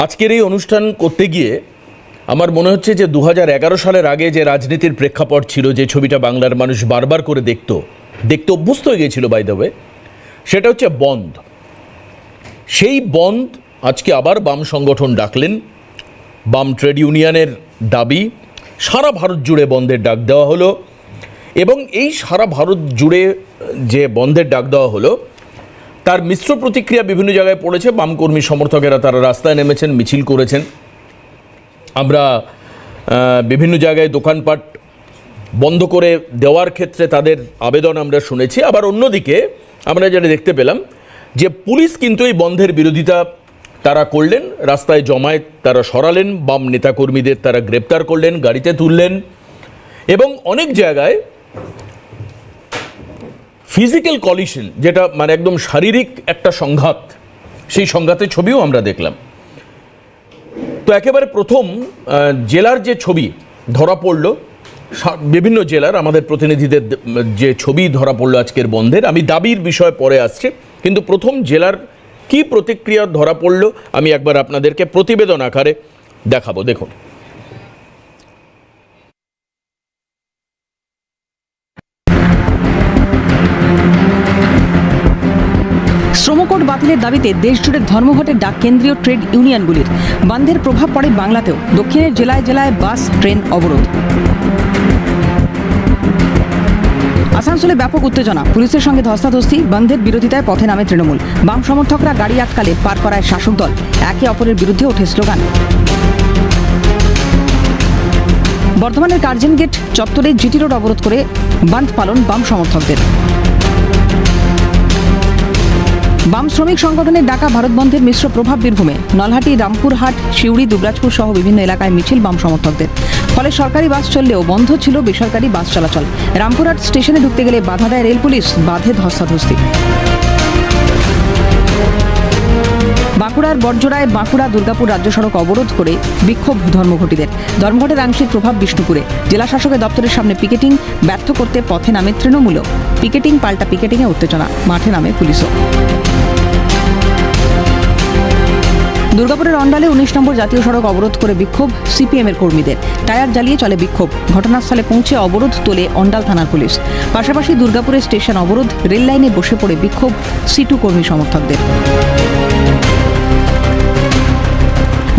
আজকের এই অনুষ্ঠান করতে গিয়ে আমার মনে হচ্ছে যে 2011 সালের আগে যে রাজনীতির প্রেক্ষাপট ছিল, যে ছবিটা বাংলার মানুষ বারবার করে দেখতে অভ্যস্ত হয়ে গিয়েছিল বাই দ্য ওয়ে, সেটা হচ্ছে বন্ধ। সেই বন্ধ আজকে আবার বাম সংগঠন ডাকলেন, বাম ট্রেড ইউনিয়নের দাবি, সারা ভারত জুড়ে বন্ধের ডাক দেওয়া হলো। এবং এই সারা ভারত জুড়ে যে বন্ধের ডাক দেওয়া হলো তার মিশ্র প্রতিক্রিয়া বিভিন্ন জায়গায় পড়েছে। বামকর্মী সমর্থকেরা তারা রাস্তায় নেমেছেন, মিছিল করেছেন। আমরা বিভিন্ন জায়গায় দোকানপাট বন্ধ করে দেওয়ার ক্ষেত্রে তাদের আবেদন আমরা শুনেছি। আবার অন্যদিকে আমরা যেটা দেখতে পেলাম যে পুলিশ কিন্তু এই বন্ধের বিরোধিতা তারা করলেন, রাস্তায় জমায়েত তারা সরালেন, বাম নেতাকর্মীদের তারা গ্রেপ্তার করলেন, গাড়িতে তুললেন এবং অনেক জায়গায় ফিজিক্যাল কলিশন, যেটা মানে একদম শারীরিক একটা সংঘাত, সেই সংঘাতের ছবিও আমরা দেখলাম। তো একেবারে প্রথম জেলার যে ছবি ধরা পড়ল, বিভিন্ন জেলার আমাদের প্রতিনিধিদের যে ছবি ধরা পড়লো আজকের বন্ধের, আমি দাবির বিষয় পরে আসছে, কিন্তু প্রথম জেলার কি প্রতিক্রিয়া ধরা পড়লো আমি একবার আপনাদেরকে প্রতিবেদন আকারে দেখাবো। দেখুন। শ্রমকোড বাতিলের দাবিতে দেশজুড়ে ধর্মঘটের ডাক কেন্দ্রীয় ট্রেড ইউনিয়নগুলির। বন্ধের প্রভাব পড়ে বাংলাতেও, দক্ষিণের জেলায় জেলায় বাস ট্রেন অবরোধ। আসানসোলে ব্যাপক উত্তেজনা, পুলিশের সঙ্গে ধস্তাধস্তি, বন্ধের বিরোধিতায় পথে নামে তৃণমূল। বাম সমর্থকরা গাড়ি আটকালে পার করায় শাসক দল, একে অপরের বিরুদ্ধে ওঠে স্লোগান। বর্ধমানের কার্জন গেট চত্বরে জিটি রোড অবরোধ করে বন্ধ পালন বাম সমর্থকদের। বাম শ্রমিক সংগঠনের ডাকা ভারত বন্ধের মিশ্র প্রভাব বীরভূমে। নলহাটি, রামপুরহাট, সিউড়ি, দুবরাজপুর সহ বিভিন্ন এলাকায় মিছিল বাম সমর্থকদের। ফলে সরকারি বাস চললেও বন্ধ ছিল বেসরকারি বাস চলাচল। রামপুরহাট স্টেশনে ঢুকতে গেলে বাধা দেয় রেল পুলিশ, বাধে ধস্তাধস্তি। বাঁকুড়ার বড়জোড়ায় বাঁকুড়া দুর্গাপুর রাজ্য সড়ক অবরোধ করে বিক্ষোভ ধর্মঘটীদের। ধর্মঘটের আংশিক প্রভাব বিষ্ণুপুরে। জেলা শাসকের দপ্তরের সামনে পিকেটিং ব্যর্থ করতে পথে নামে তৃণমূলও। পিকেটিং পাল্টা পিকেটিংয়ে উত্তেজনা, মাঠে নামে পুলিশও। দুর্গাপুরের অন্ডালে 19 নম্বর জাতীয় সড়ক অবরোধ করে বিক্ষোভ সিপিএমের কর্মীদের। টায়ার জ্বালিয়ে চলে বিক্ষোভ। ঘটনাস্থলে পৌঁছে অবরোধ তোলে অন্ডাল থানার পুলিশ। পাশাপাশি দুর্গাপুরের স্টেশন অবরোধ, রেল লাইনে বসে পড়ে বিক্ষোভ সিটু কর্মী সমর্থকদের।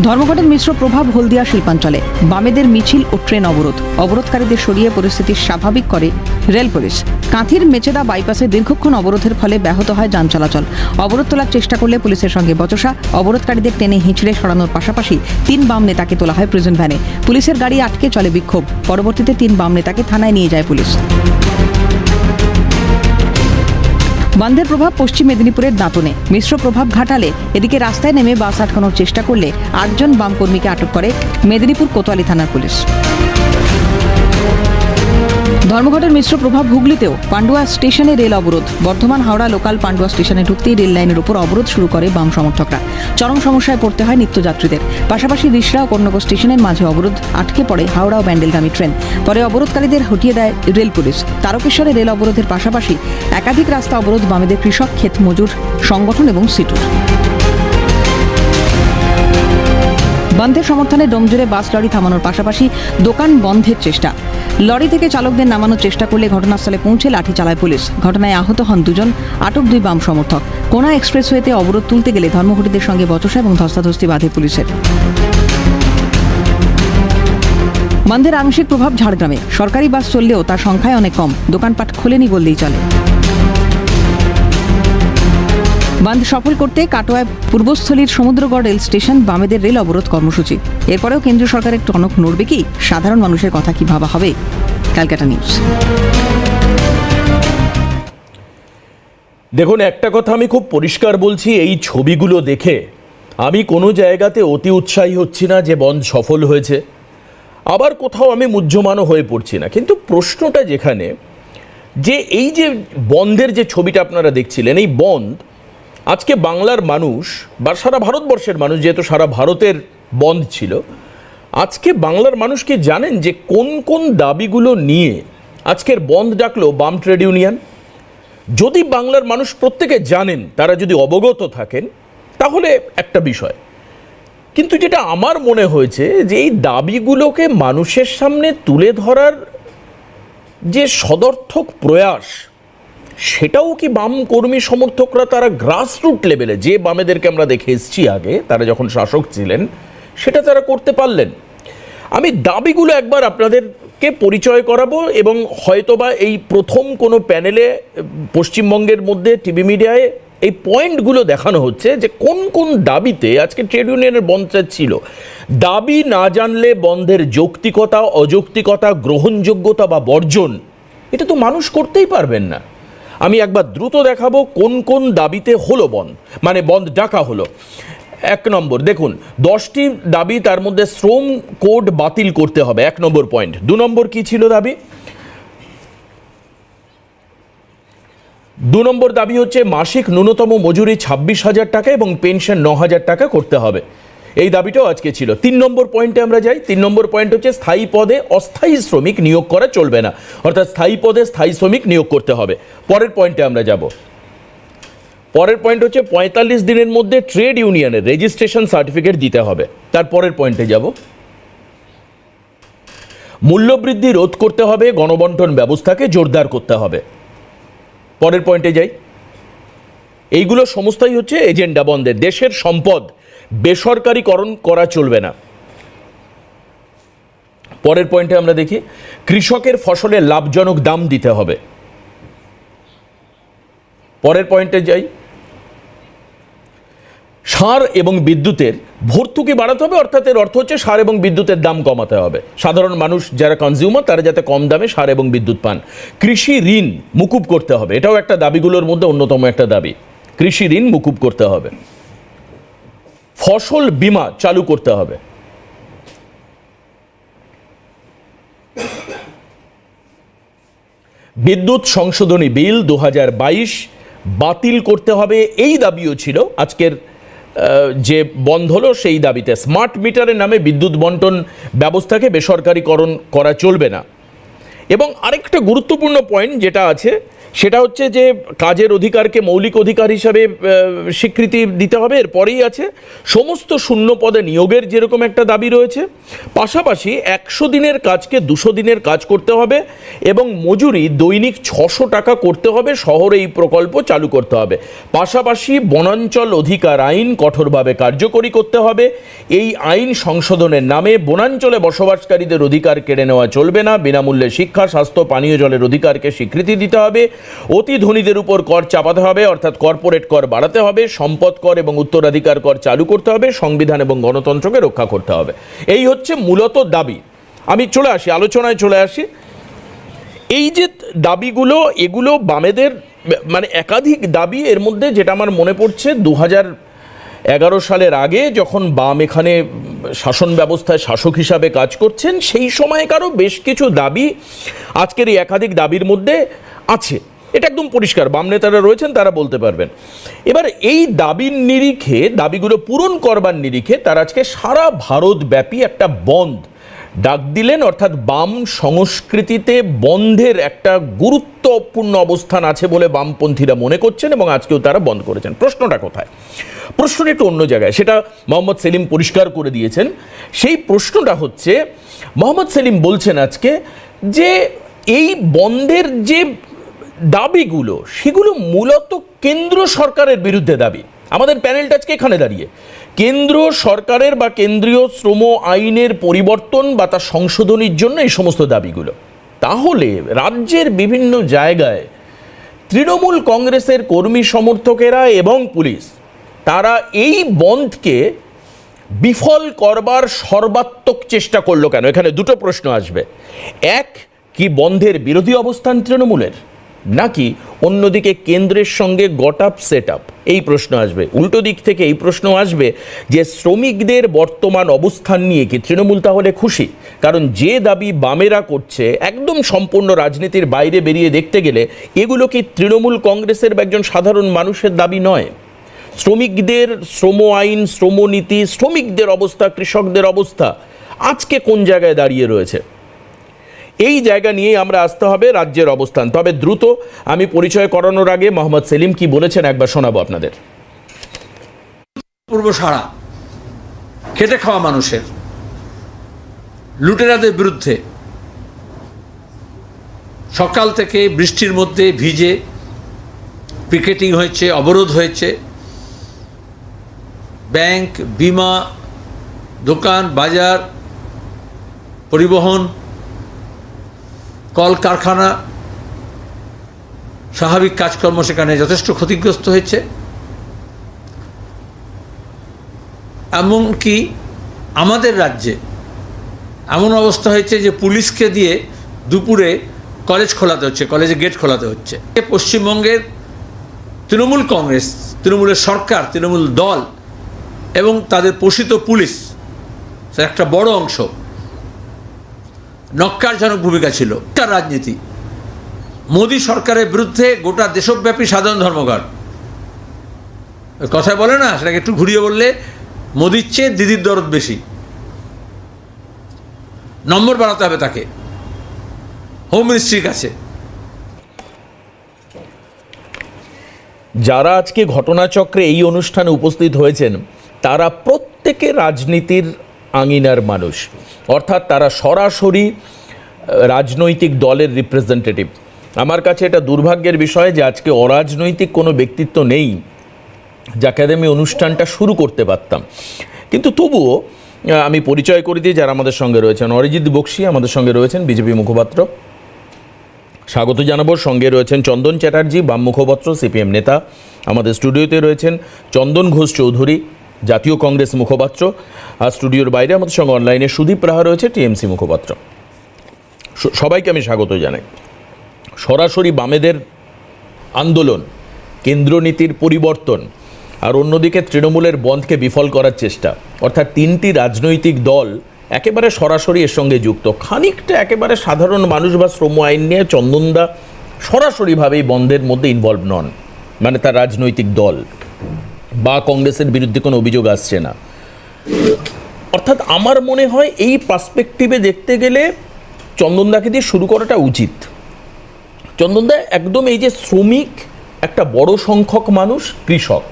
ধর্মঘটের মিশ্র প্রভাব হলদিয়া শিল্পাঞ্চলে। বামেদের মিছিল ও ট্রেন অবরোধ। অবরোধকারীদের সরিয়ে পরিস্থিতি স্বাভাবিক করে রেল পুলিশ। কাঁথির মেচেদা বাইপাসে দীর্ঘক্ষণ অবরোধের ফলে ব্যাহত হয় যান চলাচল। অবরোধ তোলার চেষ্টা করলে পুলিশের সঙ্গে বচসা। অবরোধকারীদের টেনে হিঁচড়ে সরানোর পাশাপাশি 3 বাম নেতাকে তোলা হয় প্রিজন ভ্যানে। পুলিশের গাড়ি আটকে চলে বিক্ষোভ। পরবর্তীতে 3 বাম নেতাকে থানায় নিয়ে যায় পুলিশ। বন্ধের প্রভাব পশ্চিম মেদিনীপুরের দাঁতনে। মিশ্র প্রভাব ঘাটালে এদিকে রাস্তায় নেমে বাস আটকানোর চেষ্টা করলে 8 জন বাম কর্মীকে আটক করে মেদিনীপুর কোতোয়ালি থানার পুলিশ। ধর্মঘটের মিশ্র প্রভাব হুগলিতেও। পান্ডুয়া স্টেশনে রেল অবরোধ। বর্ধমান হাওড়া লোকাল পান্ডুয়া স্টেশনে ঢুকতেই রেল লাইনের উপর অবরোধ শুরু করে বাম সমর্থকরা। চরম সমস্যায় পড়তে হয় নিত্যযাত্রীদের। পাশাপাশি রিষড়া ও কর্ণগর স্টেশনের মাঝে অবরোধ, আটকে পড়ে হাওড়া ও ব্যান্ডেলগামী ট্রেন। পরে অবরোধকারীদের হটিয়ে দেয় রেল পুলিশ। তারকেশ্বরে রেল অবরোধের পাশাপাশি একাধিক রাস্তা অবরোধ বামেদের কৃষক, ক্ষেত মজুর সংগঠন এবং সিটুর। বন্ধের সমর্থনে ডোমজুড়ে বাস লরি থামানোর পাশাপাশি দোকান বন্ধের চেষ্টা। লরি থেকে চালকদের নামানোর চেষ্টা করলে ঘটনাস্থলে পৌঁছে লাঠি চালায় পুলিশ। ঘটনায় আহত হন 2 জন, আটক 2 বাম সমর্থক। কোনা এক্সপ্রেসওয়েতে অবরোধ তুলতে গেলে ধর্মঘটীদের সঙ্গে বচসা এবং ধস্তাধস্তি বাধে পুলিশের। বন্ধের আংশিক প্রভাব ঝাড়গ্রামে। সরকারি বাস চললেও তার সংখ্যায় অনেক কম। দোকানপাট খোলেনি বললেই চলে। বন্ধ সফল করতে কাটোয়ায় পূর্বস্থলীর সমুদ্রগড় রেল স্টেশন বামেদের রেল অবরোধ কর্মসূচি। এরপরেও কেন্দ্রীয় সরকারের টনক নড়বে কি? সাধারণ মানুষের কথা কি ভাবা হবে? ক্যালকাটা নিউজ। দেখুন, একটা কথা আমি খুব পরিষ্কার বলছি, এই ছবিগুলো দেখে আমি কোনো জায়গাতে অতি উৎসাহী হচ্ছি না যে বন্ধ সফল হয়েছে, আবার কোথাও আমি মুহ্যমানও হয়ে পড়ছি না। কিন্তু প্রশ্নটা যেখানে, যে এই যে বন্ধের যে ছবিটা আপনারা দেখছিলেন, এই বন্ধ আজকে বাংলার মানুষ বা সারা ভারতবর্ষের মানুষ, যেহেতু সারা ভারতের বন্ধ ছিল, আজকে বাংলার মানুষ কি জানেন যে কোন কোন দাবিগুলো নিয়ে আজকের বন্ধ ডাকলো বাম ট্রেড ইউনিয়ন? যদি বাংলার মানুষ প্রত্যেকে জানেন, তারা যদি অবগত থাকেন, তাহলে একটা বিষয়। কিন্তু যেটা আমার মনে হয়েছে যে এই দাবিগুলোকে মানুষের সামনে তুলে ধরার যে সদর্থক প্রয়াস, সেটাও কি বাম কর্মী সমর্থকরা তারা গ্রাসরুট লেভেলে, যে বামেদেরকে আমরা দেখে এসেছি আগে তারা যখন শাসক ছিলেন, সেটা তারা করতে পারলেন? আমি দাবিগুলো একবার আপনাদেরকে পরিচয় করাবো, এবং হয়তোবা এই প্রথম কোনো প্যানেলে পশ্চিমবঙ্গের মধ্যে টিভি মিডিয়ায় এই পয়েন্টগুলো দেখানো হচ্ছে যে কোন কোন দাবিতে আজকে ট্রেড ইউনিয়নের বন্ধটা ছিল। দাবি না জানলে বন্ধের যৌক্তিকতা, অযৌক্তিকতা, গ্রহণযোগ্যতা বা বর্জন, এটা তো মানুষ করতেই পারবেন না। আমি একবার দ্রুত দেখাবো কোন কোন দাবিতে হলো বন্ধ, মানে বন্ধ ডাকা হলো। 1 নম্বর দেখুন, 10টি দাবি, তার মধ্যে শ্রম কোড বাতিল করতে হবে, 1 নম্বর পয়েন্ট। 2 নম্বর কি ছিল দাবি? 2 নম্বর দাবি হচ্ছে মাসিক ন্যূনতম মজুরি 26,000 টাকা এবং পেনশন 9,000 টাকা করতে হবে, এই দাবিটাও আজকে ছিল। 3 নম্বর পয়েন্টে আমরা যাই। 3 নম্বর পয়েন্ট হচ্ছে স্থায়ী পদে অস্থায়ী শ্রমিক নিয়োগ করা চলবে না, অর্থাৎ স্থায়ী পদে স্থায়ী শ্রমিক নিয়োগ করতে হবে। পরের পয়েন্টে আমরা যাব। পরের পয়েন্ট হচ্ছে 45 দিনের মধ্যে ট্রেড ইউনিয়নের রেজিস্ট্রেশন সার্টিফিকেট দিতে হবে। তারপরের পয়েন্টে যাব। মূল্যবৃদ্ধি রোধ করতে হবে, গণবণ্টন ব্যবস্থাকে জোরদার করতে হবে। পরের পয়েন্টে যাই। এইগুলো সমস্তই হচ্ছে এজেন্ডা বন্ধের। দেশের সম্পদ বেসরকারীকরণ করা চলবে না। পরের পয়েন্টে আমরা দেখি, কৃষকের ফসলের লাভজনক দাম দিতে হবে। পরের পয়েন্টে যাই, সার এবং বিদ্যুতের ভর্তুকি বাড়াতে হবে, অর্থাৎ এর অর্থ হচ্ছে সার এবং বিদ্যুতের দাম কমাতে হবে। সাধারণ মানুষ যারা কনজিউমার তারা যাতে কম দামে সার এবং বিদ্যুৎ পান। কৃষি ঋণ মুকুব করতে হবে, এটাও একটা দাবিগুলোর মধ্যে অন্যতম একটা দাবি। কৃষি ঋণ মুকুব করতে হবে। ফসল বীমা চালু করতে হবে। বিদ্যুৎ সংশোধনী বিল 2022 বাতিল করতে হবে, এই দাবিও ছিল আজকের যে বন্ধ হলো সেই দাবিতে। স্মার্ট মিটারের নামে বিদ্যুৎ বন্টন ব্যবস্থাকে বেসরকারীকরণ করা চলবে না। এবং আরেকটা গুরুত্বপূর্ণ পয়েন্ট যেটা আছে সেটা হচ্ছে যে কাজের অধিকারকে মৌলিক অধিকার হিসাবে স্বীকৃতি দিতে হবে। এরপরেই আছে সমস্ত শূন্য পদে নিয়োগের যেরকম একটা দাবি রয়েছে, পাশাপাশি 100 দিনের কাজকে 200 দিনের কাজ করতে হবে এবং মজুরি দৈনিক 600 টাকা করতে হবে। শহরে এই প্রকল্প চালু করতে হবে। পাশাপাশি বনাঞ্চল অধিকার আইন কঠোরভাবে কার্যকরী করতে হবে। এই আইন সংশোধনের নামে বনাঞ্চলে বসবাসকারীদের অধিকার কেড়ে নেওয়া চলবে না। বিনামূল্যে শিক্ষা, স্বাস্থ্য, পানীয় জলের অধিকারকে স্বীকৃতি দিতে হবে। অতি ধনীদের উপর কর চাপাতে হবে, অর্থাৎ কর্পোরেট কর বাড়াতে হবে। সম্পদ কর এবং উত্তরাধিকার কর চালু করতে হবে। সংবিধান এবং গণতন্ত্রকে রক্ষা করতে হবে। এই হচ্ছে মূলত দাবি। আমি আলোচনায় চলে আসি। এই যে দাবিগুলো, এগুলো বামেদের মানে একাধিক দাবি। এর মধ্যে যেটা আমার মনে পড়ছে, 2011 সালের আগে যখন বাম এখানে শাসন ব্যবস্থায় শাসক হিসাবে কাজ করছেন, সেই সময়কারও বেশ কিছু দাবি আজকের এই একাধিক দাবির মধ্যে আছে। এটা একদম পরিষ্কার, বাম নেতারা রয়েছেন তারা বলতে পারবেন। এবার এই দাবির নিরিখে, দাবিগুলো পূরণ করবার নিরিখে তারা আজকে সারা ভারতব্যাপী একটা বন্ধ ডাক দিলেন। অর্থাৎ বাম সংস্কৃতিতে বন্ধের একটা গুরুত্বপূর্ণ অবস্থান আছে বলে বামপন্থীরা মনে করছেন এবং আজকেও তারা বন্ধ করেছেন। প্রশ্নটা কোথায়? প্রশ্নটা একটু অন্য জায়গায়, সেটা মোহাম্মদ সেলিম পরিষ্কার করে দিয়েছেন। সেই প্রশ্নটা হচ্ছে, মোহাম্মদ সেলিম বলছেন আজকে যে এই বন্ধের যে দাবিগুলো সেগুলো মূলত কেন্দ্র সরকারের বিরুদ্ধে দাবি। আমাদের প্যানেলটা আজকে এখানে দাঁড়িয়ে কেন্দ্র সরকারের বা কেন্দ্রীয় শ্রম আইনের পরিবর্তন বা তার সংশোধনীর জন্য এই সমস্ত দাবিগুলো। তাহলে রাজ্যের বিভিন্ন জায়গায় তৃণমূল কংগ্রেসের কর্মী সমর্থকেরা এবং পুলিশ তারা এই বন্ধকে বিফল করবার সর্বাত্মক চেষ্টা করলো কেন? এখানে দুটো প্রশ্ন আসবে। এক, কি বন্ধের বিরোধী অবস্থান তৃণমূলের, নাকি অন্যদিকে কেন্দ্রের সঙ্গে গট আপ সেট আপ? এই প্রশ্ন আসবে। উল্টো দিক থেকে এই প্রশ্ন আসবে যে শ্রমিকদের বর্তমান অবস্থান নিয়ে কি তৃণমূল তাহলে খুশি? কারণ যে দাবি বামেরা করছে একদম সম্পূর্ণ রাজনীতির বাইরে বেরিয়ে দেখতে গেলে এগুলো কি তৃণমূল কংগ্রেসের বা একজন সাধারণ মানুষের দাবি নয়। শ্রমিকদের শ্রম আইন, শ্রমনীতি, শ্রমিকদের অবস্থা, কৃষকদের অবস্থা আজকে কোন জায়গায় দাঁড়িয়ে রয়েছে, এই জায়গা নিয়েই আমরা আসতে হবে রাজ্যের অবস্থান। তবে দ্রুত আমি পরিচয় করানোর আগে মোহাম্মদ সেলিম কি বলেছেন একবার শোনাবো আপনাদের। পূর্ব সারা খেটে খাওয়া মানুষের, লুটেরাদের বিরুদ্ধে সকাল থেকে বৃষ্টির মধ্যে ভিজে পিকেটিং হয়েছে, অবরোধ হয়েছে। ব্যাংক, বিমা, দোকান, বাজার, পরিবহন, কলকারখানা, স্বাভাবিক কাজকর্ম সেখানে যথেষ্ট ক্ষতিগ্রস্ত হয়েছে। এমনকি আমাদের রাজ্যে এমন অবস্থা হয়েছে যে পুলিশকে দিয়ে দুপুরে কলেজ খোলাতে হচ্ছে, কলেজে গেট খোলাতে হচ্ছে। পশ্চিমবঙ্গের তৃণমূল কংগ্রেস, তৃণমূলের সরকার, তৃণমূল দল এবং তাদের পোষিত পুলিশ একটা বড় অংশ নক্কারজনক ভূমিকা ছিল। তার রাজনীতি মোদী সরকারের বিরুদ্ধে গোটা দেশব্যাপী সাধারণ ধর্মঘট। কথা বলে না, সেটাকে একটু ঘুরিয়ে বললে মোদির চেয়ে দিদির দরদ বেশি। নম্বর বাড়াতে হবে তাকে হোম মিনিস্ট্রির কাছে। যারা আজকে ঘটনাচক্রে এই অনুষ্ঠানে উপস্থিত হয়েছেন তারা প্রত্যেকে রাজনীতির আঙিনার মানুষ, অর্থাৎ তারা সরাসরি রাজনৈতিক দলের রিপ্রেজেন্টেটিভ। আমার কাছে এটা দুর্ভাগ্যের বিষয় যে আজকে অরাজনৈতিক কোনো ব্যক্তিত্ব নেই যাকে আমি অনুষ্ঠানটা শুরু করতে পারতাম। কিন্তু তবুও আমি পরিচয় করে দিই যারা আমাদের সঙ্গে রয়েছেন। অরিজিৎ বক্সি আমাদের সঙ্গে রয়েছেন, বিজেপি মুখপাত্র, স্বাগত জানাবো। সঙ্গে রয়েছেন চন্দন চ্যাটার্জি, বাম মুখপাত্র, সিপিএম নেতা। আমাদের স্টুডিওতে রয়েছেন চন্দন ঘোষ চৌধুরী, জাতীয় কংগ্রেস মুখপাত্র। আর স্টুডিওর বাইরে আমাদের সঙ্গে অনলাইনে সুদীপ রাহা রয়েছে, টিএমসি মুখপাত্র। সবাইকে আমি স্বাগত জানাই। সরাসরি বামেদের আন্দোলন, কেন্দ্রনীতির পরিবর্তন, আর অন্যদিকে তৃণমূলের বন্ধকে বিফল করার চেষ্টা, অর্থাৎ তিনটি রাজনৈতিক দল একেবারে সরাসরি এর সঙ্গে যুক্ত। খানিকটা একেবারে সাধারণ মানুষ বা শ্রম আইন নিয়ে চন্দনদা সরাসরিভাবে এই বন্ধের মধ্যে ইনভলভ নন, মানে তার রাজনৈতিক দল বা কংগ্রেসের বিরুদ্ধে কোনো অভিযোগ আসছে না। অর্থাৎ আমার মনে হয় এই পার্সপেক্টিভে দেখতে গেলে চন্দনদাকে দিয়ে শুরু করাটা উচিত। চন্দনদা, একদম এই যে শ্রমিক একটা বড় সংখ্যক মানুষ, কৃষক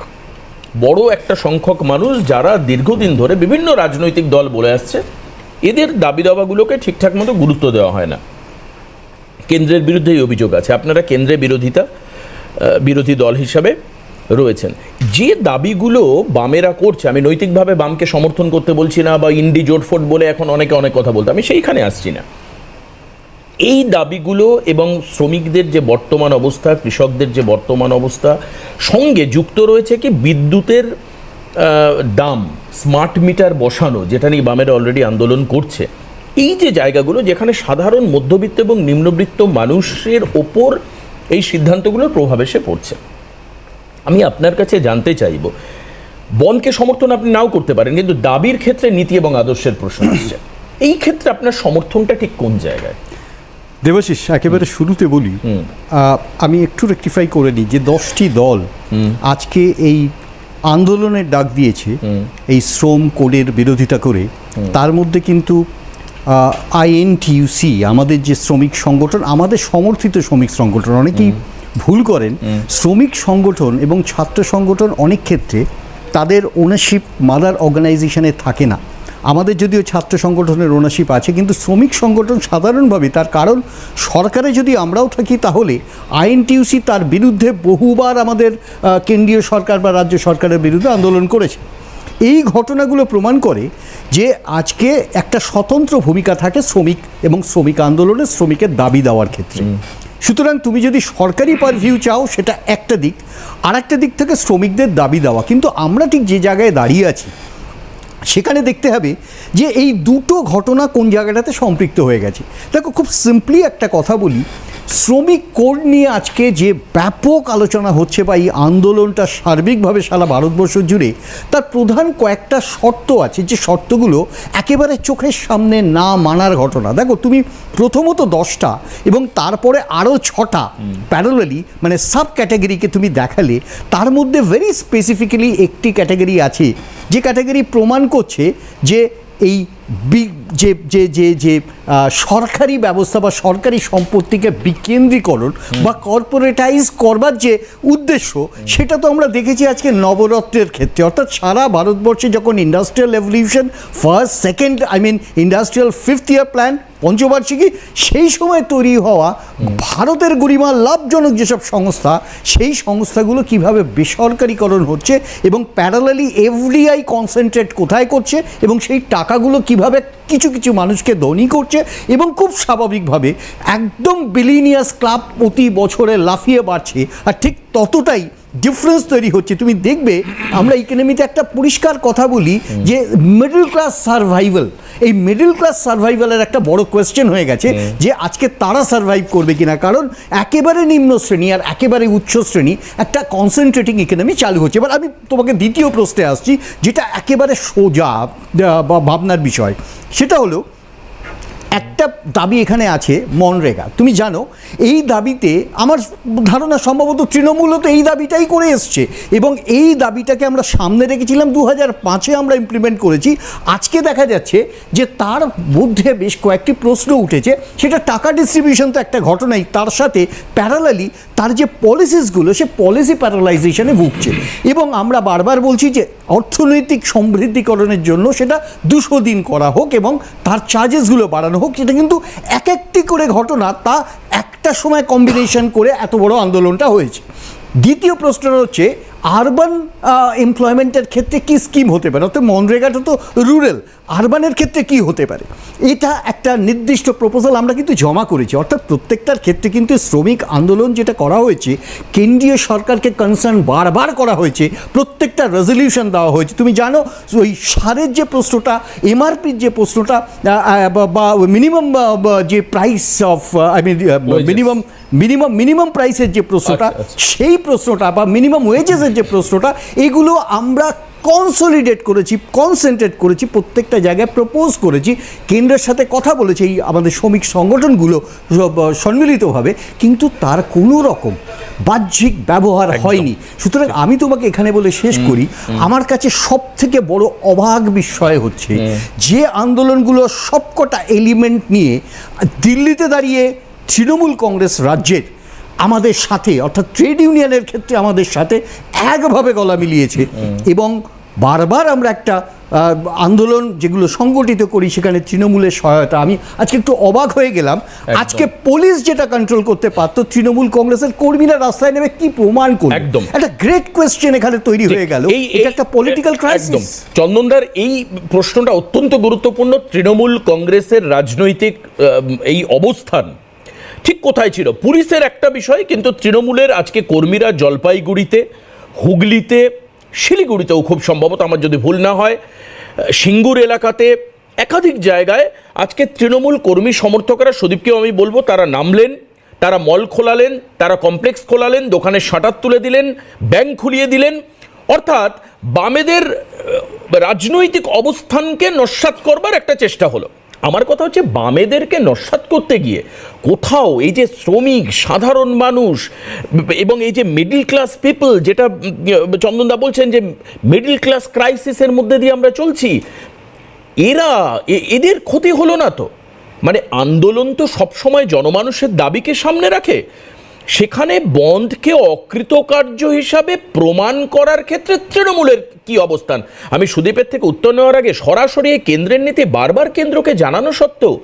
বড় একটা সংখ্যক মানুষ যারা দীর্ঘদিন ধরে বিভিন্ন রাজনৈতিক দল বলে আসছে এদের দাবি দাবাগুলোকে ঠিকঠাক মতো গুরুত্ব দেওয়া হয় না। কেন্দ্রের বিরুদ্ধে এই অভিযোগ আছে, আপনারা কেন্দ্রে বিরোধী দল হিসাবে রয়েছেন। যে দাবিগুলো বামেরা করছে, আমি নৈতিকভাবে বামকে সমর্থন করতে বলছি না বা ইন্ডি জোটফোট বলে এখন অনেকে অনেক কথা বলতে, আমি সেইখানে আসছি না। এই দাবিগুলো এবং শ্রমিকদের যে বর্তমান অবস্থা, কৃষকদের যে বর্তমান অবস্থা, সঙ্গে যুক্ত রয়েছে কি বিদ্যুতের দাম, স্মার্ট মিটার বসানো, যেটা নিয়ে বামেরা অলরেডি আন্দোলন করছে। এই যে জায়গাগুলো যেখানে সাধারণ মধ্যবিত্ত এবং নিম্নবিত্ত মানুষের ওপর এই সিদ্ধান্তগুলোর প্রভাব এসে পড়ছে। আমি আপনার কাছে জানতে চাইব, বনকে সমর্থন আপনি নাও করতে পারেন, কিন্তু দাবির ক্ষেত্রে নীতি এবং আদর্শের প্রশ্ন আসছে। এই ক্ষেত্রে আপনার সমর্থনটা ঠিক কোন জায়গায়? দেবাশিস, একেবারে শুরুতে বলি, আমি একটু রেকটিফাই করে নিই যে 10টি দল আজকে এই আন্দোলনের ডাক দিয়েছে এই শ্রম কোডের বিরোধিতা করে। তার মধ্যে কিন্তু আইএনটিইউসি, আমাদের যে শ্রমিক সংগঠন, আমাদের সমর্থিত শ্রমিক সংগঠন, অনেকেই ভুল করেন। শ্রমিক সংগঠন এবং ছাত্র সংগঠন অনেক ক্ষেত্রে তাদের ওনারশিপ মাদার অর্গানাইজেশনে থাকে না। আমাদের যদিও ছাত্র সংগঠনের ওনারশিপ আছে, কিন্তু শ্রমিক সংগঠন সাধারণভাবে, তার কারণ সরকারে যদি আমরাও থাকি তাহলে আইএনটিইউসি তার বিরুদ্ধে বহুবার আমাদের কেন্দ্রীয় সরকার বা রাজ্য সরকারের বিরুদ্ধে আন্দোলন করেছে। এই ঘটনাগুলো প্রমাণ করে যে আজকে একটা স্বতন্ত্র ভূমিকা থাকে শ্রমিক এবং শ্রমিক আন্দোলনে শ্রমিকের দাবি দেওয়ার ক্ষেত্রে। সুতরাং তুমি যদি সরকারি পারভিউ চাও সেটা একটা দিক, আর একটা দিক থেকে শ্রমিকদের দাবি দেওয়া। কিন্তু আমরা ঠিক যে জায়গায় দাঁড়িয়ে আছি সেখানে দেখতে হবে যে এই দুটো ঘটনা কোন জায়গাটাতে সম্পৃক্ত হয়ে গেছে। দেখো, খুব সিম্পলি একটা কথা বলি, শ্রমিক কোড নিয়ে আজকে যে ব্যাপক আলোচনা হচ্ছে বা এই আন্দোলনটা সার্বিকভাবে সারা ভারতবর্ষ জুড়ে, তার প্রধান কয়েকটা শর্ত আছে, যে শর্তগুলো একেবারে চোখের সামনে না মানার ঘটনা। দেখো, তুমি প্রথমত 10টা এবং তারপরে আরও 6টা প্যারালালি মানে সাব ক্যাটাগরিকে তুমি দেখালে, তার মধ্যে ভেরি স্পেসিফিক্যালি একটি ক্যাটাগরি আছে যে ক্যাটাগরি প্রমাণ করছে যে এই যে যে যে যে সরকারি ব্যবস্থা বা সরকারি সম্পত্তিকে বিকেন্দ্রীকরণ বা কর্পোরেটাইজ করবার যে উদ্দেশ্য, সেটা তো আমরা দেখেছি আজকে নবরত্নের ক্ষেত্রে। অর্থাৎ সারা ভারতবর্ষে যখন industrial revolution first second industrial 5th year plan পঞ্চবার্ষিকী, সেই সময় তৈরি হওয়া ভারতের গরিমা লাভজনক যেসব সংস্থা, সেই সংস্থাগুলো কিভাবে বেসরকারীকরণ হচ্ছে এবং প্যারালালি এফডিআই কনসেন্ট্রেট কোথায় করছে এবং সেই টাকাগুলো কিভাবে কিছু কিছু মানুষকে ধনী করছে এবং খুব স্বাভাবিকভাবে একদম বিলিনিয়াস ক্লাব প্রতি বছরে লাফিয়ে বাড়ছে। আর ঠিক ততটাই ডিফারেন্স তৈরি হচ্ছে। তুমি দেখবে আমরা ইকোনমিতে একটা পরিষ্কার কথা বলি যে মিডল ক্লাস সার্ভাইভাল, এই মিডল ক্লাস সার্ভাইভালের একটা বড় কোয়েশ্চেন হয়ে গেছে যে আজকে তারা সার্ভাইভ করবে কিনা, কারণ একেবারে নিম্ন শ্রেণী আর একেবারে উচ্চ শ্রেণী একটা কনসেন্ট্রেটিং ইকোনমি চালু হচ্ছে। এবার আমি তোমাকে দ্বিতীয় প্রশ্নে আসছি, যেটা একেবারে সোজা বা ভাবনার বিষয়। সেটা হলো একটা দাবি এখানে আছে মনরেগা। তুমি জানো এই দাবিতে আমার ধারণা সম্ভবত তৃণমূলও তো এই দাবিটাই করে এসছে এবং এই দাবিটাকে আমরা সামনে রেখেছিলাম 2005-এ আমরা ইমপ্লিমেন্ট করেছি। আজকে দেখা যাচ্ছে যে তার মধ্যে বেশ কয়েকটি প্রশ্ন উঠেছে। সেটা টাকা ডিস্ট্রিবিউশন তো একটা ঘটনাই, তার সাথে প্যারালালি তার যে পলিসিসগুলো, সে পলিসি প্যারালাইজেশনে ভুগছে এবং আমরা বারবার বলছি যে অর্থনৈতিক সমৃদ্ধিকরণের জন্য সেটা 200 দিন করা হোক এবং তার চার্জেসগুলো বাড়ানো হোক। সেটা কিন্তু এক একটি করে ঘটনা, তা একটা সময় কম্বিনেশন করে এত বড় আন্দোলনটা হয়েছে। দ্বিতীয় প্রশ্নটা হচ্ছে আরবান এমপ্লয়মেন্টের ক্ষেত্রে কি স্কিম হতে পারে, অর্থাৎ মনরেগাটা তো রুরাল, আরবানের ক্ষেত্রে কি হতে পারে। এটা একটা নির্দিষ্ট প্রপোজাল আমরা কিন্তু জমা করেছি। অর্থাৎ প্রত্যেকটার ক্ষেত্রে কিন্তু শ্রমিক আন্দোলন যেটা করা হয়েছে, কেন্দ্রীয় সরকারকে কনসার্ন বারবার করা হয়েছে, প্রত্যেকটা রেজলিউশন দেওয়া হয়েছে। তুমি জানো ওই সারের যে প্রশ্নটা, এমআরপির যে প্রশ্নটা বা মিনিমাম যে প্রাইস অফ মিনিমাম প্রাইসের যে প্রশ্নটা, সেই প্রশ্নটা বা মিনিমাম ওয়েজেসের যে প্রশ্নটা, এগুলো আমরা কনসেন্ট্রেট করেছি, প্রত্যেকটা জায়গায় প্রপোজ করেছি, কেন্দ্রের সাথে কথা বলেছি এই আমাদের শ্রমিক সংগঠনগুলো সম্মিলিতভাবে, কিন্তু তার কোনো রকম বাহ্যিক ব্যবহার হয়নি। সুতরাং আমি তোমাকে এখানে বলে শেষ করি, আমার কাছে সব থেকে বড় অবাক বিষয় হচ্ছে যে আন্দোলনগুলো সবকটা এলিমেন্ট নিয়ে দিল্লিতে দাঁড়িয়ে তৃণমূল কংগ্রেস রাজ্যের আমাদের সাথে, অর্থাৎ ট্রেড ইউনিয়নের ক্ষেত্রে আমাদের সাথে একভাবে গলা মিলিয়েছে এবং বারবার আমরা একটা আন্দোলন যেগুলো সংগঠিত করি সেখানে তৃণমূলের সহায়তা। আমি আজকে একটু অবাক হয়ে গেলাম, আজকে পুলিশ যেটা কন্ট্রোল করতে পারত, তৃণমূল কংগ্রেসের কর্মীরা রাস্তায় নেমে কি প্রমাণ করবে? একদম একটা গ্রেট কোয়েশ্চেন এখানে তৈরি হয়ে গেল। এটা একটা পলিটিক্যাল ক্রাইসিস। চন্দনদার এই প্রশ্নটা অত্যন্ত গুরুত্বপূর্ণ। তৃণমূল কংগ্রেসের রাজনৈতিক এই অবস্থান ঠিক কোথায় ছিল? পুলিশের একটা বিষয়, কিন্তু তৃণমূলের আজকে কর্মীরা জলপাইগুড়িতে, হুগলিতে, শিলিগুড়িতেও খুব সম্ভবত, আমার যদি ভুল না হয়, সিঙ্গুর এলাকাতে একাধিক জায়গায় আজকে তৃণমূল কর্মী সমর্থকরা, সুদীপকেও আমি বলবো, তারা নামলেন, তারা মল খোলালেন, তারা কমপ্লেক্স খোলালেন, দোকানের শাটার তুলে দিলেন, ব্যাংক খুলিয়ে দিলেন। অর্থাৎ বামেদের রাজনৈতিক অবস্থানকে নস্যাৎ করবার একটা চেষ্টা হলো। আমার কথা হচ্ছে বামেদেরকে নস্যাৎ করতে গিয়ে কোথাও এই যে শ্রমিক, সাধারণ মানুষ এবং এই যে মিডল ক্লাস পিপল, যেটা চন্দনদা বলছেন যে মিডল ক্লাস ক্রাইসিসের মধ্যে দিয়ে আমরা চলছি, এদের ক্ষতি হলো না তো? মানে আন্দোলন তো সবসময় জনমানুষের দাবিকে সামনে রাখে, সেখানে বন্ধকে অকৃতকার্য হিসাবে প্রমাণ করার ক্ষেত্রে তৃণমূলের কি অবস্থান? আমি সুদীপের থেকে উত্তর নেওয়ার আগে সরাসরি কেন্দ্রের নীতি বারবার কেন্দ্রকে জানানো সত্ত্বেও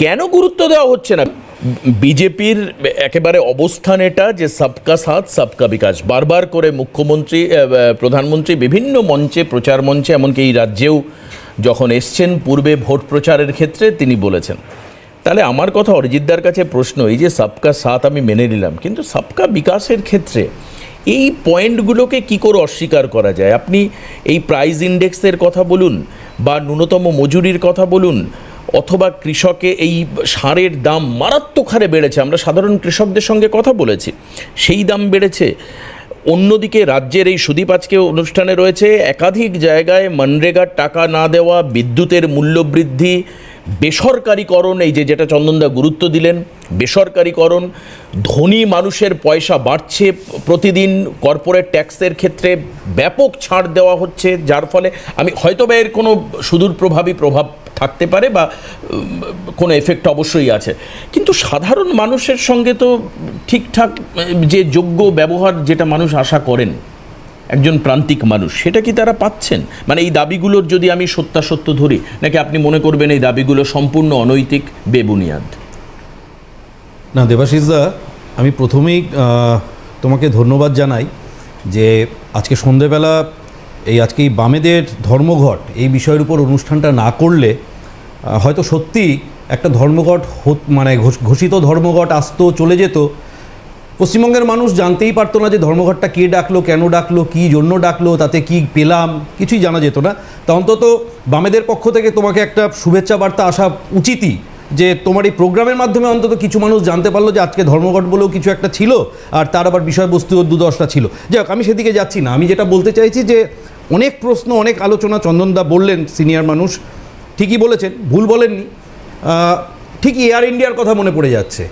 কেন গুরুত্ব দেওয়া হচ্ছে না? বিজেপির একেবারে অবস্থান এটা যে সবকা সাথ সবকা বিকাশ, বারবার করে মুখ্যমন্ত্রী, প্রধানমন্ত্রী বিভিন্ন মঞ্চে, প্রচার মঞ্চে, এমনকি এই রাজ্যেও যখন এসছেন পূর্বে ভোট প্রচারের ক্ষেত্রে তিনি বলেছেন। তাহলে আমার কথা অরিজিৎদার কাছে প্রশ্ন, এই যে সবকা সাথ আমি মেনে নিলাম, কিন্তু সবকা বিকাশের ক্ষেত্রে এই পয়েন্টগুলোকে কি করে অস্বীকার করা যায়? আপনি এই প্রাইস ইন্ডেক্সের কথা বলুন বা ন্যূনতম মজুরির কথা বলুন, অথবা কৃষকে এই সারের দাম মারাত্মক হারে বেড়েছে, আমরা সাধারণ কৃষকদের সঙ্গে কথা বলেছি, সেই দাম বেড়েছে। অন্যদিকে রাজ্যের এই সুদীপ আজকে অনুষ্ঠানে রয়েছে, একাধিক জায়গায় মনরেগার টাকা না দেওয়া, বিদ্যুতের মূল্যবৃদ্ধি, বেসরকারিকরণ, এই যেটা চন্দনদা গুরুত্ব দিলেন, বেসরকারিকরণ, ধনী মানুষের পয়সা বাড়ছে প্রতিদিন, কর্পোরেট ট্যাক্সের ক্ষেত্রে ব্যাপক ছাড় দেওয়া হচ্ছে, যার ফলে আমি হয়তো বা এর কোনো সুদূর প্রভাবী প্রভাব থাকতে পারে বা কোনো এফেক্ট অবশ্যই আছে, কিন্তু সাধারণ মানুষের সঙ্গে তো ঠিকঠাক যে যোগ্য ব্যবহার যেটা মানুষ আশা করেন একজন প্রান্তিক মানুষ, সেটা কি তারা পাচ্ছেন? মানে এই দাবিগুলোর যদি আমি সত্যাসত্য ধরি, নাকি আপনি মনে করবেন এই দাবিগুলো সম্পূর্ণ অনৈতিক, বেবুনিয়াদ? না দেবাশিসদা, আমি প্রথমেই তোমাকে ধন্যবাদ জানাই যে আজকে সন্ধেবেলা আজকে এই বামেদের ধর্মঘট এই বিষয়ের উপর অনুষ্ঠানটা না করলে হয়তো সত্যি একটা ধর্মঘট মানে ঘোষিত ধর্মঘট আসতো, চলে যেত, পশ্চিমবঙ্গের মানুষ জানতেই পারতো না যে ধর্মঘটটা কে ডাকলো, কেন ডাকলো, কী জন্য ডাকলো, তাতে কি পেলাম, কিছুই জানা যেত না। তা অন্তত বামেদের পক্ষ থেকে তোমাকে একটা শুভেচ্ছা বার্তা আসা উচিতই, যে তোমার এই প্রোগ্রামের মাধ্যমে অন্তত কিছু মানুষ জানতে পারলো যে আজকে ধর্মঘট বলেও কিছু একটা ছিল, আর তার আবার বিষয়বস্তু 2-10টা ছিল। যাই হোক, আমি সেদিকে যাচ্ছি না। আমি যেটা বলতে চাইছি যে অনেক প্রশ্ন, অনেক আলোচনা চন্দনদা বললেন, সিনিয়র মানুষ ঠিকই বলেছেন, ভুল বলেননি। ঠিকই এয়ার ইন্ডিয়ার কথা মনে পড়ে যাচ্ছে।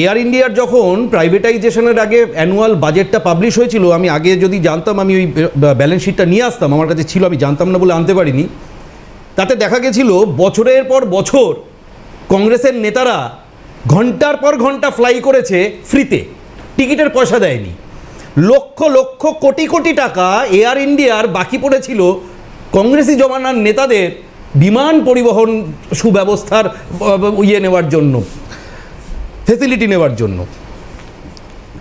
এয়ার ইন্ডিয়ার যখন প্রাইভেটাইজেশনের আগে অ্যানুয়াল বাজেটটা পাবলিশ হয়েছিল, আমি আগে যদি জানতাম আমি ওই ব্যালেন্স শিটটা নিয়ে আসতাম, আমার কাছে ছিল, আমি জানতাম না বলে আনতে পারিনি। তাতে দেখা গেছিল বছরের পর বছর কংগ্রেসের নেতারা ঘন্টার পর ঘন্টা ফ্লাই করেছে ফ্রিতে, টিকিটের পয়সা দেয়নি। লক্ষ লক্ষ কোটি কোটি টাকা এয়ার ইন্ডিয়ার বাকি পড়েছিল কংগ্রেসি জমানার নেতাদের বিমান পরিবহন সুব্যবস্থার নেওয়ার জন্য, ফেসিলিটি নেওয়ার জন্য।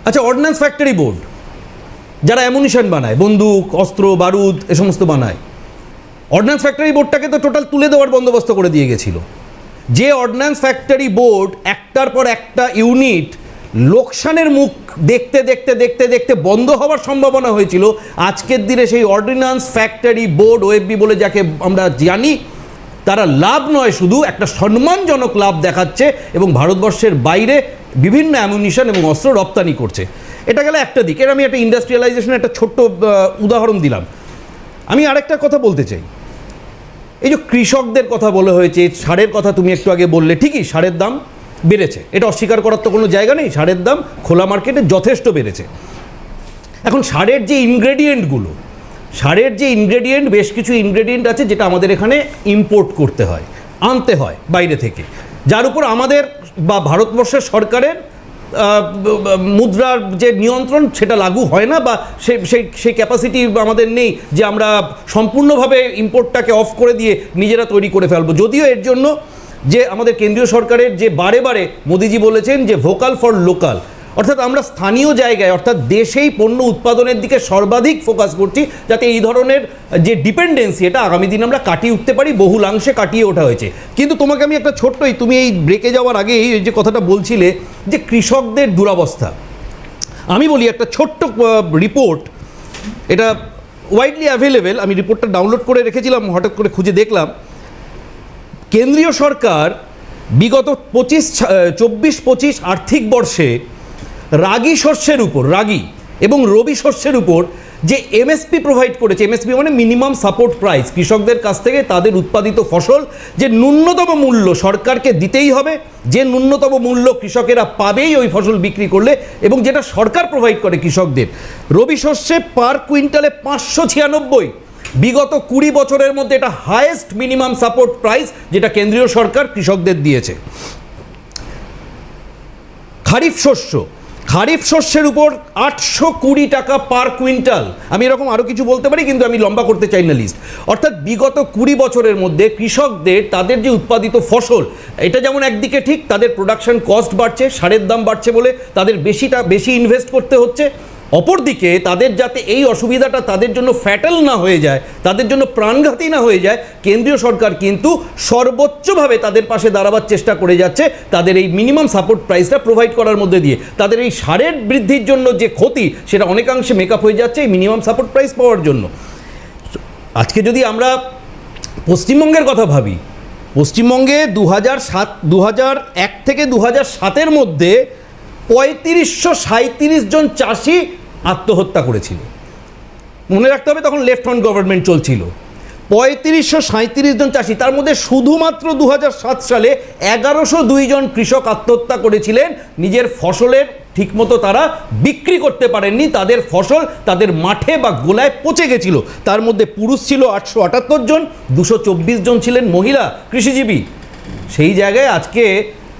আচ্ছা, অর্ডিন্যান্স ফ্যাক্টরি বোর্ড যারা অ্যামুনিশন বানায়, বন্দুক, অস্ত্র, বারুদ এ সমস্ত বানায়, অর্ডিন্যান্স ফ্যাক্টরি বোর্ডটাকে তো টোটাল তুলে দেওয়ার বন্দোবস্ত করে দিয়ে গেছিল। যে অর্ডিন্যান্স ফ্যাক্টরি বোর্ড একটার পর একটা ইউনিট লোকসানের মুখ দেখতে দেখতে দেখতে দেখতে বন্ধ হওয়ার সম্ভাবনা হয়েছিল, আজকের দিনে সেই অর্ডিন্যান্স ফ্যাক্টরি বোর্ড, ওএফবি বলে যাকে আমরা জানি, তারা লাভ নয়, শুধু একটা সম্মানজনক লাভ দেখাচ্ছে এবং ভারতবর্ষের বাইরে বিভিন্ন অ্যামুনিশন এবং অস্ত্র রপ্তানি করছে। এটা গেলে একটা দিক। এর আমি একটা ইন্ডাস্ট্রিয়ালাইজেশনের একটা ছোট্ট উদাহরণ দিলাম। আমি আরেকটা কথা বলতে চাই। এই যে কৃষকদের কথা বলা হয়েছে, সারের কথা তুমি একটু আগে বললে, ঠিকই সারের দাম বেড়েছে, এটা অস্বীকার করার তো কোনো জায়গা নেই। সারের দাম খোলা মার্কেটে যথেষ্ট বেড়েছে। এখন সারের যে ইনগ্রেডিয়েন্টগুলো, বেশ কিছু ইনগ্রেডিয়েন্ট আছে যেটা আমাদের এখানে ইম্পোর্ট করতে হয়, আনতে হয় বাইরে থেকে, যার উপর আমাদের বা ভারতবর্ষের সরকারের মুদ্রার যে নিয়ন্ত্রণ সেটা লাগু হয় না, বা সেই ক্যাপাসিটি আমাদের নেই যে আমরা সম্পূর্ণভাবে ইম্পোর্টটাকে অফ করে দিয়ে নিজেরা তৈরি করে ফেলবো। যদিও এর জন্য যে আমাদের কেন্দ্রীয় সরকারের যে বারে বারে মোদিজি বলেছেন যে ভোকাল ফর লোকাল, অর্থাৎ আমরা স্থানীয় জায়গায়, অর্থাৎ দেশেই পণ্য উৎপাদনের দিকে সর্বাধিক ফোকাস করছি, যাতে এই ধরনের যে ডিপেন্ডেন্সি এটা আগামী দিন আমরা কাটিয়ে উঠতে পারি। বহুলাংশে কাটিয়ে ওঠা হয়েছে। কিন্তু তোমাকে আমি একটা ছোট্টই, তুমি এই ব্রেকে যাওয়ার আগে এই যে কথাটা বলছিলে যে কৃষকদের দুরবস্থা, আমি বলি একটা ছোট্ট রিপোর্ট, এটা ওয়াইডলি অ্যাভেলেবেল, আমি রিপোর্টটা ডাউনলোড করে রেখেছিলাম, হঠাৎ করে খুঁজে দেখলাম। কেন্দ্রীয় সরকার বিগত 24-25 আর্থিক বর্ষে রাগি শস্যের উপর, রাগি এবং রবি শস্যের উপর যে এমএসপি প্রোভাইড করেছে, এমএসপি মানে মিনিমাম সাপোর্ট প্রাইস, কৃষকদের কাছ থেকে তাদের উৎপাদিত ফসল যে ন্যূনতম মূল্য সরকারকে দিতেই হবে, যে ন্যূনতম মূল্য কৃষকেরা পাবেই ওই ফসল বিক্রি করলে, এবং যেটা সরকার প্রোভাইড করে কৃষকদের। রবি শস্যে পার কুইন্টালে 596, বিগত 20 বছরের মধ্যে এটা হায়েস্ট মিনিমাম সাপোর্ট প্রাইস যেটা কেন্দ্রীয় সরকার কৃষকদের দিয়েছে। খারিফ শস্যের উপর 820 টাকা পার কুইন্টাল। আমি এরকম আরও কিছু বলতে পারি, কিন্তু আমি লম্বা করতে চাই না লিস্ট। অর্থাৎ বিগত 20 বছরের মধ্যে কৃষকদের তাদের যে উৎপাদিত ফসল, এটা যেমন একদিকে ঠিক তাদের প্রোডাকশন কস্ট বাড়ছে, সারের দাম বাড়ছে বলে তাদের বেশি ইনভেস্ট করতে হচ্ছে, অপরদিকে তাদের যাতে এই অসুবিধাটা তাদের জন্য ফ্যাটাল না হয়ে যায়, তাদের জন্য প্রাণঘাতী না হয়ে যায়, কেন্দ্রীয় সরকার কিন্তু সর্বোচ্চভাবে তাদের পাশে দাঁড়াবার চেষ্টা করে যাচ্ছে তাদের এই মিনিমাম সাপোর্ট প্রাইসটা প্রোভাইড করার মধ্যে দিয়ে। তাদের এই সারের বৃদ্ধির জন্য যে ক্ষতি সেটা অনেকাংশে মেকআপ হয়ে যাচ্ছে এই মিনিমাম সাপোর্ট প্রাইস পাওয়ার জন্য। আজকে যদি আমরা পশ্চিমবঙ্গের কথা ভাবি, পশ্চিমবঙ্গে 2001 থেকে 2007 মধ্যে 3537 জন চাষি আত্মহত্যা করেছিল। মনে রাখতে হবে তখন লেফট ফ্রন্ট গভর্নমেন্ট চলছিল। 3537 জন চাষি, তার মধ্যে শুধুমাত্র 2007 সালে 1102 জন কৃষক আত্মহত্যা করেছিলেন নিজের ফসলের ঠিকমতো তারা বিক্রি করতে পারেননি, তাদের ফসল তাদের মাঠে বা গোলায় পচে গেছিল। তার মধ্যে পুরুষ ছিল 878 জন, 224 জন ছিলেন মহিলা কৃষিজীবী। সেই জায়গায় আজকে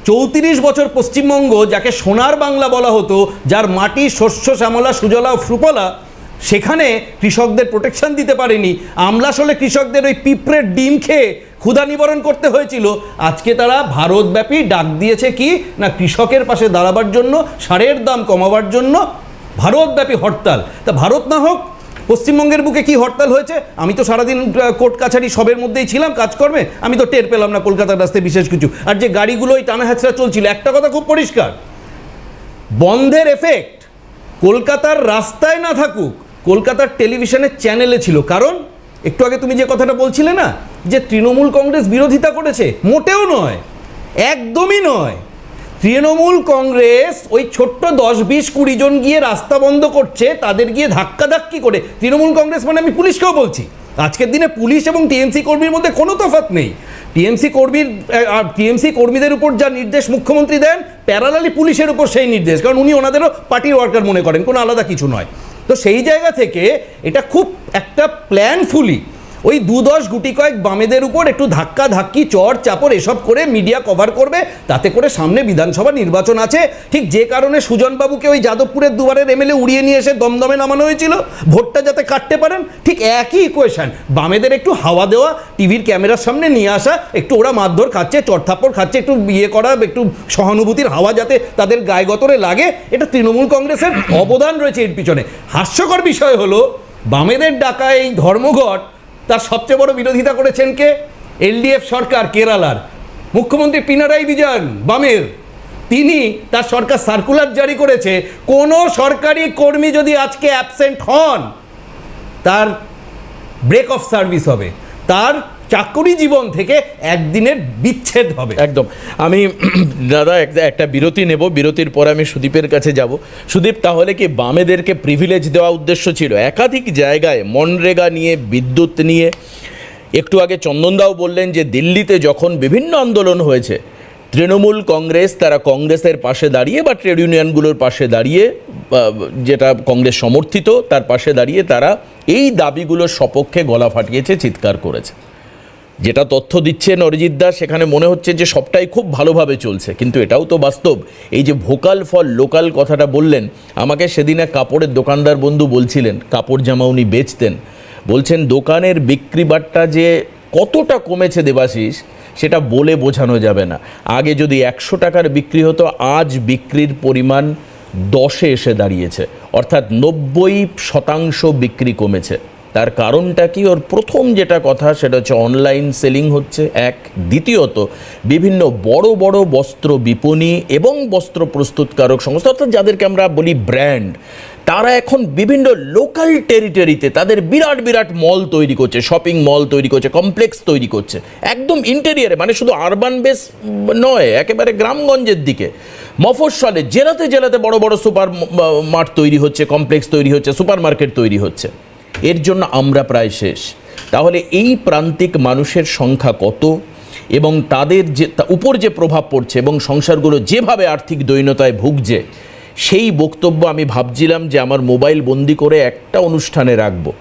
34 বছর পশ্চিমবঙ্গ, যাকে সোনার বাংলা বলা হতো, যার মাটি শস্য শ্যামলা সুজলা সুফলা, সেখানে কৃষকদের প্রোটেকশন দিতে পারেনি। আমলাশলে কৃষকদের ওই পিঁপড়ের ডিম খেয়ে ক্ষুধা নিবারণ করতে হয়েছিল। আজকে তারা ভারতব্যাপী ডাক দিয়েছে কি না, কৃষকের পাশে দাঁড়াবার জন্য, সারের দাম কমাবার জন্য ভারতব্যাপী হরতাল। তা ভারত না হোক, পশ্চিমবঙ্গের বুকে কি হরতাল হয়েছে? আমি তো সারাদিন কোর্ট কাছারি সবের মধ্যেই ছিলাম কাজকর্মে, আমি তো টের পেলাম না কলকাতার রাস্তায় বিশেষ কিছু। আর যে গাড়িগুলো ওই টানা হ্যাচড়া চলছিল, একটা কথা খুব পরিষ্কার, বন্ধের এফেক্ট কলকাতার রাস্তায় না থাকুক, কলকাতার টেলিভিশনের চ্যানেলে ছিল। কারণ একটু আগে তুমি যে কথাটা বলছিলে না, যে তৃণমূল কংগ্রেস বিরোধিতা করেছে, মোটেও নয়, একদমই নয়। তৃণমূল কংগ্রেস ওই ছোট্ট 10-20-20 জন গিয়ে রাস্তা বন্ধ করছে, তাদের গিয়ে ধাক্কাধাক্কি করে। তৃণমূল কংগ্রেস মানে আমি পুলিশকেও বলছি, আজকের দিনে পুলিশ এবং টিএমসি কর্মীর মধ্যে কোনো তফাৎ নেই। টিএমসি কর্মীদের উপর যা নির্দেশ মুখ্যমন্ত্রী দেন, প্যারালালি পুলিশের উপর সেই নির্দেশ, কারণ উনি ওনাদেরও পার্টির ওয়ার্কার মনে করেন, কোনো আলাদা কিছু নয়। তো সেই জায়গা থেকে এটা খুব একটা প্ল্যানফুলি ওই 2-10 গুটি কয়েক বামেদের উপর একটু ধাক্কা ধাক্কি, চড় চাপড় এসব করে মিডিয়া কভার করবে, তাতে করে সামনে বিধানসভা নির্বাচন আছে। ঠিক যে কারণে সুজনবাবুকে ওই যাদবপুরের দুবারের এমএলএ উড়িয়ে নিয়ে এসে দমদমে নামানো হয়েছিল, ভোটটা যাতে কাটতে পারেন, ঠিক একই ইকুয়েশন। বামেদের একটু হাওয়া দেওয়া, টিভির ক্যামেরার সামনে নিয়ে আসা, একটু ওরা মারধর খাচ্ছে, চড়থাপ্পড় খাচ্ছে, একটু ইয়ে করা, একটু সহানুভূতির হাওয়া যাতে তাদের গায়ে গতরে লাগে, এটা তৃণমূল কংগ্রেসের অবদান রয়েছে এর পিছনে। হাস্যকর বিষয় হলো, বামেদের ডাকা এই ধর্মঘট, তার সবচেয়ে বড় বিরোধিতা করেছেন কে? এলডিএফ সরকার, কেরালার মুখ্যমন্ত্রী পিনারাই বিজয়ন, বামের। তিনি, তার সরকার সার্কুলার জারি করেছে, কোনো সরকারি কর্মী যদি আজকে অ্যাবসেন্ট হন, তার ব্রেক অফ সার্ভিস হবে, তার চাকরি জীবন থেকে একদিনের বিচ্ছেদ হবে। একদম। আমি দাদা একটা বিরতি নেব, বিরতির পরে আমি সুদীপের কাছে যাব। সুদীপ, তাহলে কি বামেদেরকে প্রিভিলেজ দেওয়া উদ্দেশ্য ছিল? একাধিক জায়গায় মনরেগা নিয়ে, বিদ্যুৎ নিয়ে, একটু আগে চন্দনদাও বললেন যে দিল্লিতে যখন বিভিন্ন আন্দোলন হয়েছে, তৃণমূল কংগ্রেস তারা কংগ্রেসের পাশে দাঁড়িয়ে বা ট্রেড ইউনিয়নগুলোর পাশে দাঁড়িয়ে, যেটা কংগ্রেস সমর্থিত, তার পাশে দাঁড়িয়ে তারা এই দাবিগুলোর সপক্ষে গলা ফাটিয়েছে, চিৎকার করেছে। যেটা তথ্য দিচ্ছেন অরিজিৎ দাস, সেখানে মনে হচ্ছে যে সবটাই খুব ভালোভাবে চলছে, কিন্তু এটাও তো বাস্তব। এই যে ভোকাল ফর লোকাল কথাটা বললেন, আমাকে সেদিন এক কাপড়ের দোকানদার বন্ধু বলছিলেন, কাপড় জামা উনি বেচতেন, বলছেন দোকানের বিক্রি বাট্টা যে কতটা কমেছে দেবাশিস, সেটা বলে বোঝানো যাবে না। আগে যদি 100 টাকার বিক্রি হতো, আজ বিক্রির পরিমাণ 10-এ এসে দাঁড়িয়েছে, অর্থাৎ 90% বিক্রি কমেছে। তার কারণটা কি? ওর প্রথম যেটা কথা সেটা হচ্ছে অনলাইন সেলিং হচ্ছে এক, দ্বিতীয়ত বিভিন্ন বড় বড় বস্ত্র বিপণী এবং বস্ত্র প্রস্তুতকারক সংস্থা, অর্থাৎ যাদেরকে আমরা বলি ব্র্যান্ড, তারা এখন বিভিন্ন লোকাল টেরিটরিতে তাদের বিরাট বিরাট মল তৈরি করছে, শপিং মল তৈরি করছে, কমপ্লেক্স তৈরি করছে, একদম ইন্টেরিয়ারে, মানে শুধু আরবান বেস নয়, একেবারে গ্রামগঞ্জের দিকে, মফস্বলে, জেলাতে জেলাতে বড় বড় সুপার মার্ট তৈরি হচ্ছে, কমপ্লেক্স তৈরি হচ্ছে, সুপার মার্কেট তৈরি হচ্ছে। এর জন্য আমরা প্রায় শেষ। তাহলে এই প্রান্তিক মানুষের সংখ্যা কত এবং তাদের যে উপর যে প্রভাব পড়ছে এবং সংসারগুলো যেভাবে আর্থিক দৈন্যতায় ভুগছে, সেই বক্তব্য আমি ভাবছিলাম যে আমার মোবাইল বন্দি করে একটা অনুষ্ঠানে রাখবো,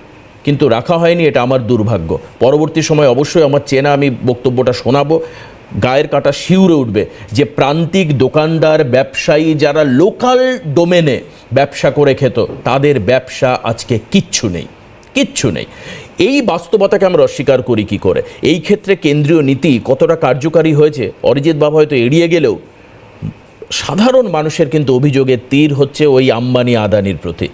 কিন্তু রাখা হয়নি, এটা আমার দুর্ভাগ্য। পরবর্তী সময় অবশ্যই আমার চেনা আমি বক্তব্যটা শোনাবো, গায়ের কাটা শিউরে উঠবে যে প্রান্তিক দোকানদার, ব্যবসায়ী যারা লোকাল ডোমেনে ব্যবসা করে খেত, তাদের ব্যবসা আজকে কিচ্ছু নেই, কিচ্ছু নেই। এই বাস্তবতাকে আমরা অস্বীকার করি কি করে? এই ক্ষেত্রে কেন্দ্রীয় নীতি কতটা কার্যকারী হয়েছে অরিজিৎ বাবু হয়তো এড়িয়ে গেলেও, সাধারণ মানুষের কিন্তু অভিযোগের তীর হচ্ছে ওই আম্বানি আদানির প্রতি।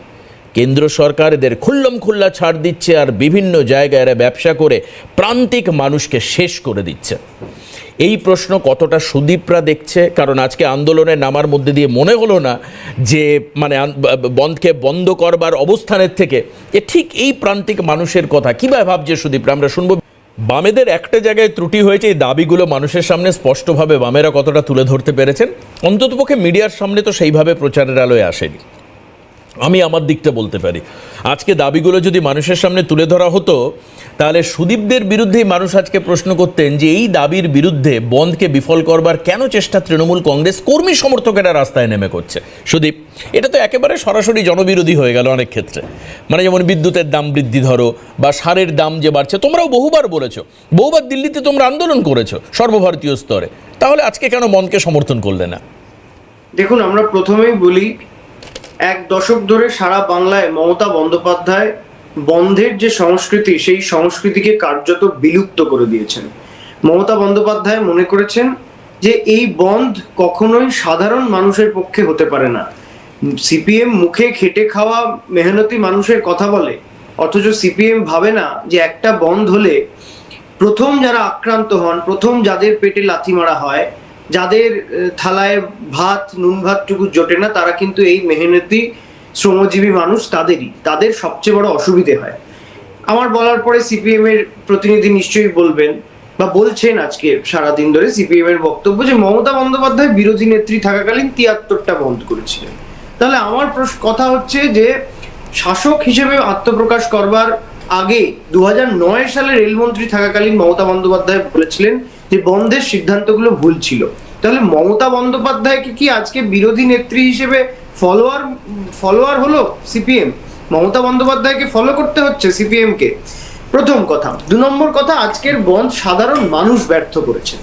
কেন্দ্র সরকার এদের খুল্লম খুল্লা ছাড় দিচ্ছে, আর বিভিন্ন জায়গায় এরা ব্যবসা করে প্রান্তিক মানুষকে শেষ করে দিচ্ছে। এই প্রশ্ন কতটা সুদীপরা দেখছে? কারণ আজকে আন্দোলনের নামার মধ্যে দিয়ে মনে হলো না যে মানে বন্ধকে বন্ধ করবার অবস্থানের থেকে ঠিক এই প্রান্তিক মানুষের কথা কীভাবে ভাবছে সুদীপরা, আমরা শুনবো। বামেদের একটা জায়গায় ত্রুটি হয়েছে, এই দাবিগুলো মানুষের সামনে স্পষ্টভাবে বামেরা কতটা তুলে ধরতে পেরেছেন, অন্ততপক্ষে মিডিয়ার সামনে তো সেইভাবে প্রচারের আলোয় আসেনি। আমি আমার দিকটা বলতে পারি। আজকে দাবিগুলো যদি মানুষের সামনে তুলে ধরা হতো, তাহলে সুদীপদের বিরুদ্ধেই মানুষ আজকে প্রশ্ন করতেন যে এই দাবির বিরুদ্ধে বন্ধকে বিফল করবার কেন চেষ্টা তৃণমূল কংগ্রেস কর্মী সমর্থকেরা রাস্তায় নেমে করছে। সুদীপ, এটা তো একেবারে সরাসরি জনবিরোধী হয়ে গেল অনেক ক্ষেত্রে। মানে যেমন বিদ্যুতের দাম বৃদ্ধি ধরো, বা সারের দাম যে বাড়ছে, তোমরাও বহুবার বলেছো, বহুবার দিল্লিতে তোমরা আন্দোলন করেছো সর্বভারতীয় স্তরে, তাহলে আজকে কেন বন্ধকে সমর্থন করলে না? দেখুন, আমরা প্রথমেই বলি, এক দশক ধরে সারা বাংলায় মমতা বন্দ্যোপাধ্যায় বন্ধের যে সংস্কৃতি, সেই সংস্কৃতিকে কার্যত বিলুপ্ত করে দিয়েছেন। মমতা বন্দ্যোপাধ্যায় মনে করেছেন যে এই বন্ধ কখনোই সাধারণ মানুষের পক্ষে হতে পারে না। সিপিএম মুখে খেটে খাওয়া মেহনতি মানুষের কথা বলে, অথচ সিপিএম ভাবে না যে একটা বন্ধ হলে প্রথম যারা আক্রান্ত হন, প্রথম যাদের পেটে লাথি মারা হয়, যাদের থালায় ভাত নুন ভাতটুকু জোটে না, তারা কিন্তু এই মেহনতি শ্রমজীবী মানুষ, তাদের সবচেয়ে বড় অসুবিধে হয়। আমার বলার পরে সিপিএম এর প্রতিনিধি নিশ্চয়ই বলবেন বা বলছেন আজকে সারাদিন ধরে সিপিএম এর বক্তব্য যে মমতা বন্দ্যোপাধ্যায় বিরোধী নেত্রী থাকাকালীন ৭৩টা বন্ধ করেছিলেন। তাহলে আমার কথা হচ্ছে যে শাসক হিসেবে আত্মপ্রকাশ করবার আগে ২০০৯ সালে রেলমন্ত্রী থাকাকালীন মমতা বন্দ্যোপাধ্যায় বলেছিলেন যে বন্ধের সিদ্ধান্তগুলো ভুল ছিল। তাহলে মমতা বন্দ্যোপাধ্যায়কে কি আজকে বিরোধী নেত্রী হিসেবে ফলোয়ার হলো সিপিএম? মমতা বন্দ্যোপাধ্যায়কে ফলো করতে হচ্ছে সিপিএম কে, প্রথম কথা। ২ নম্বর কথা, আজকের বন্ধ সাধারণ মানুষ ব্যর্থ করেছে।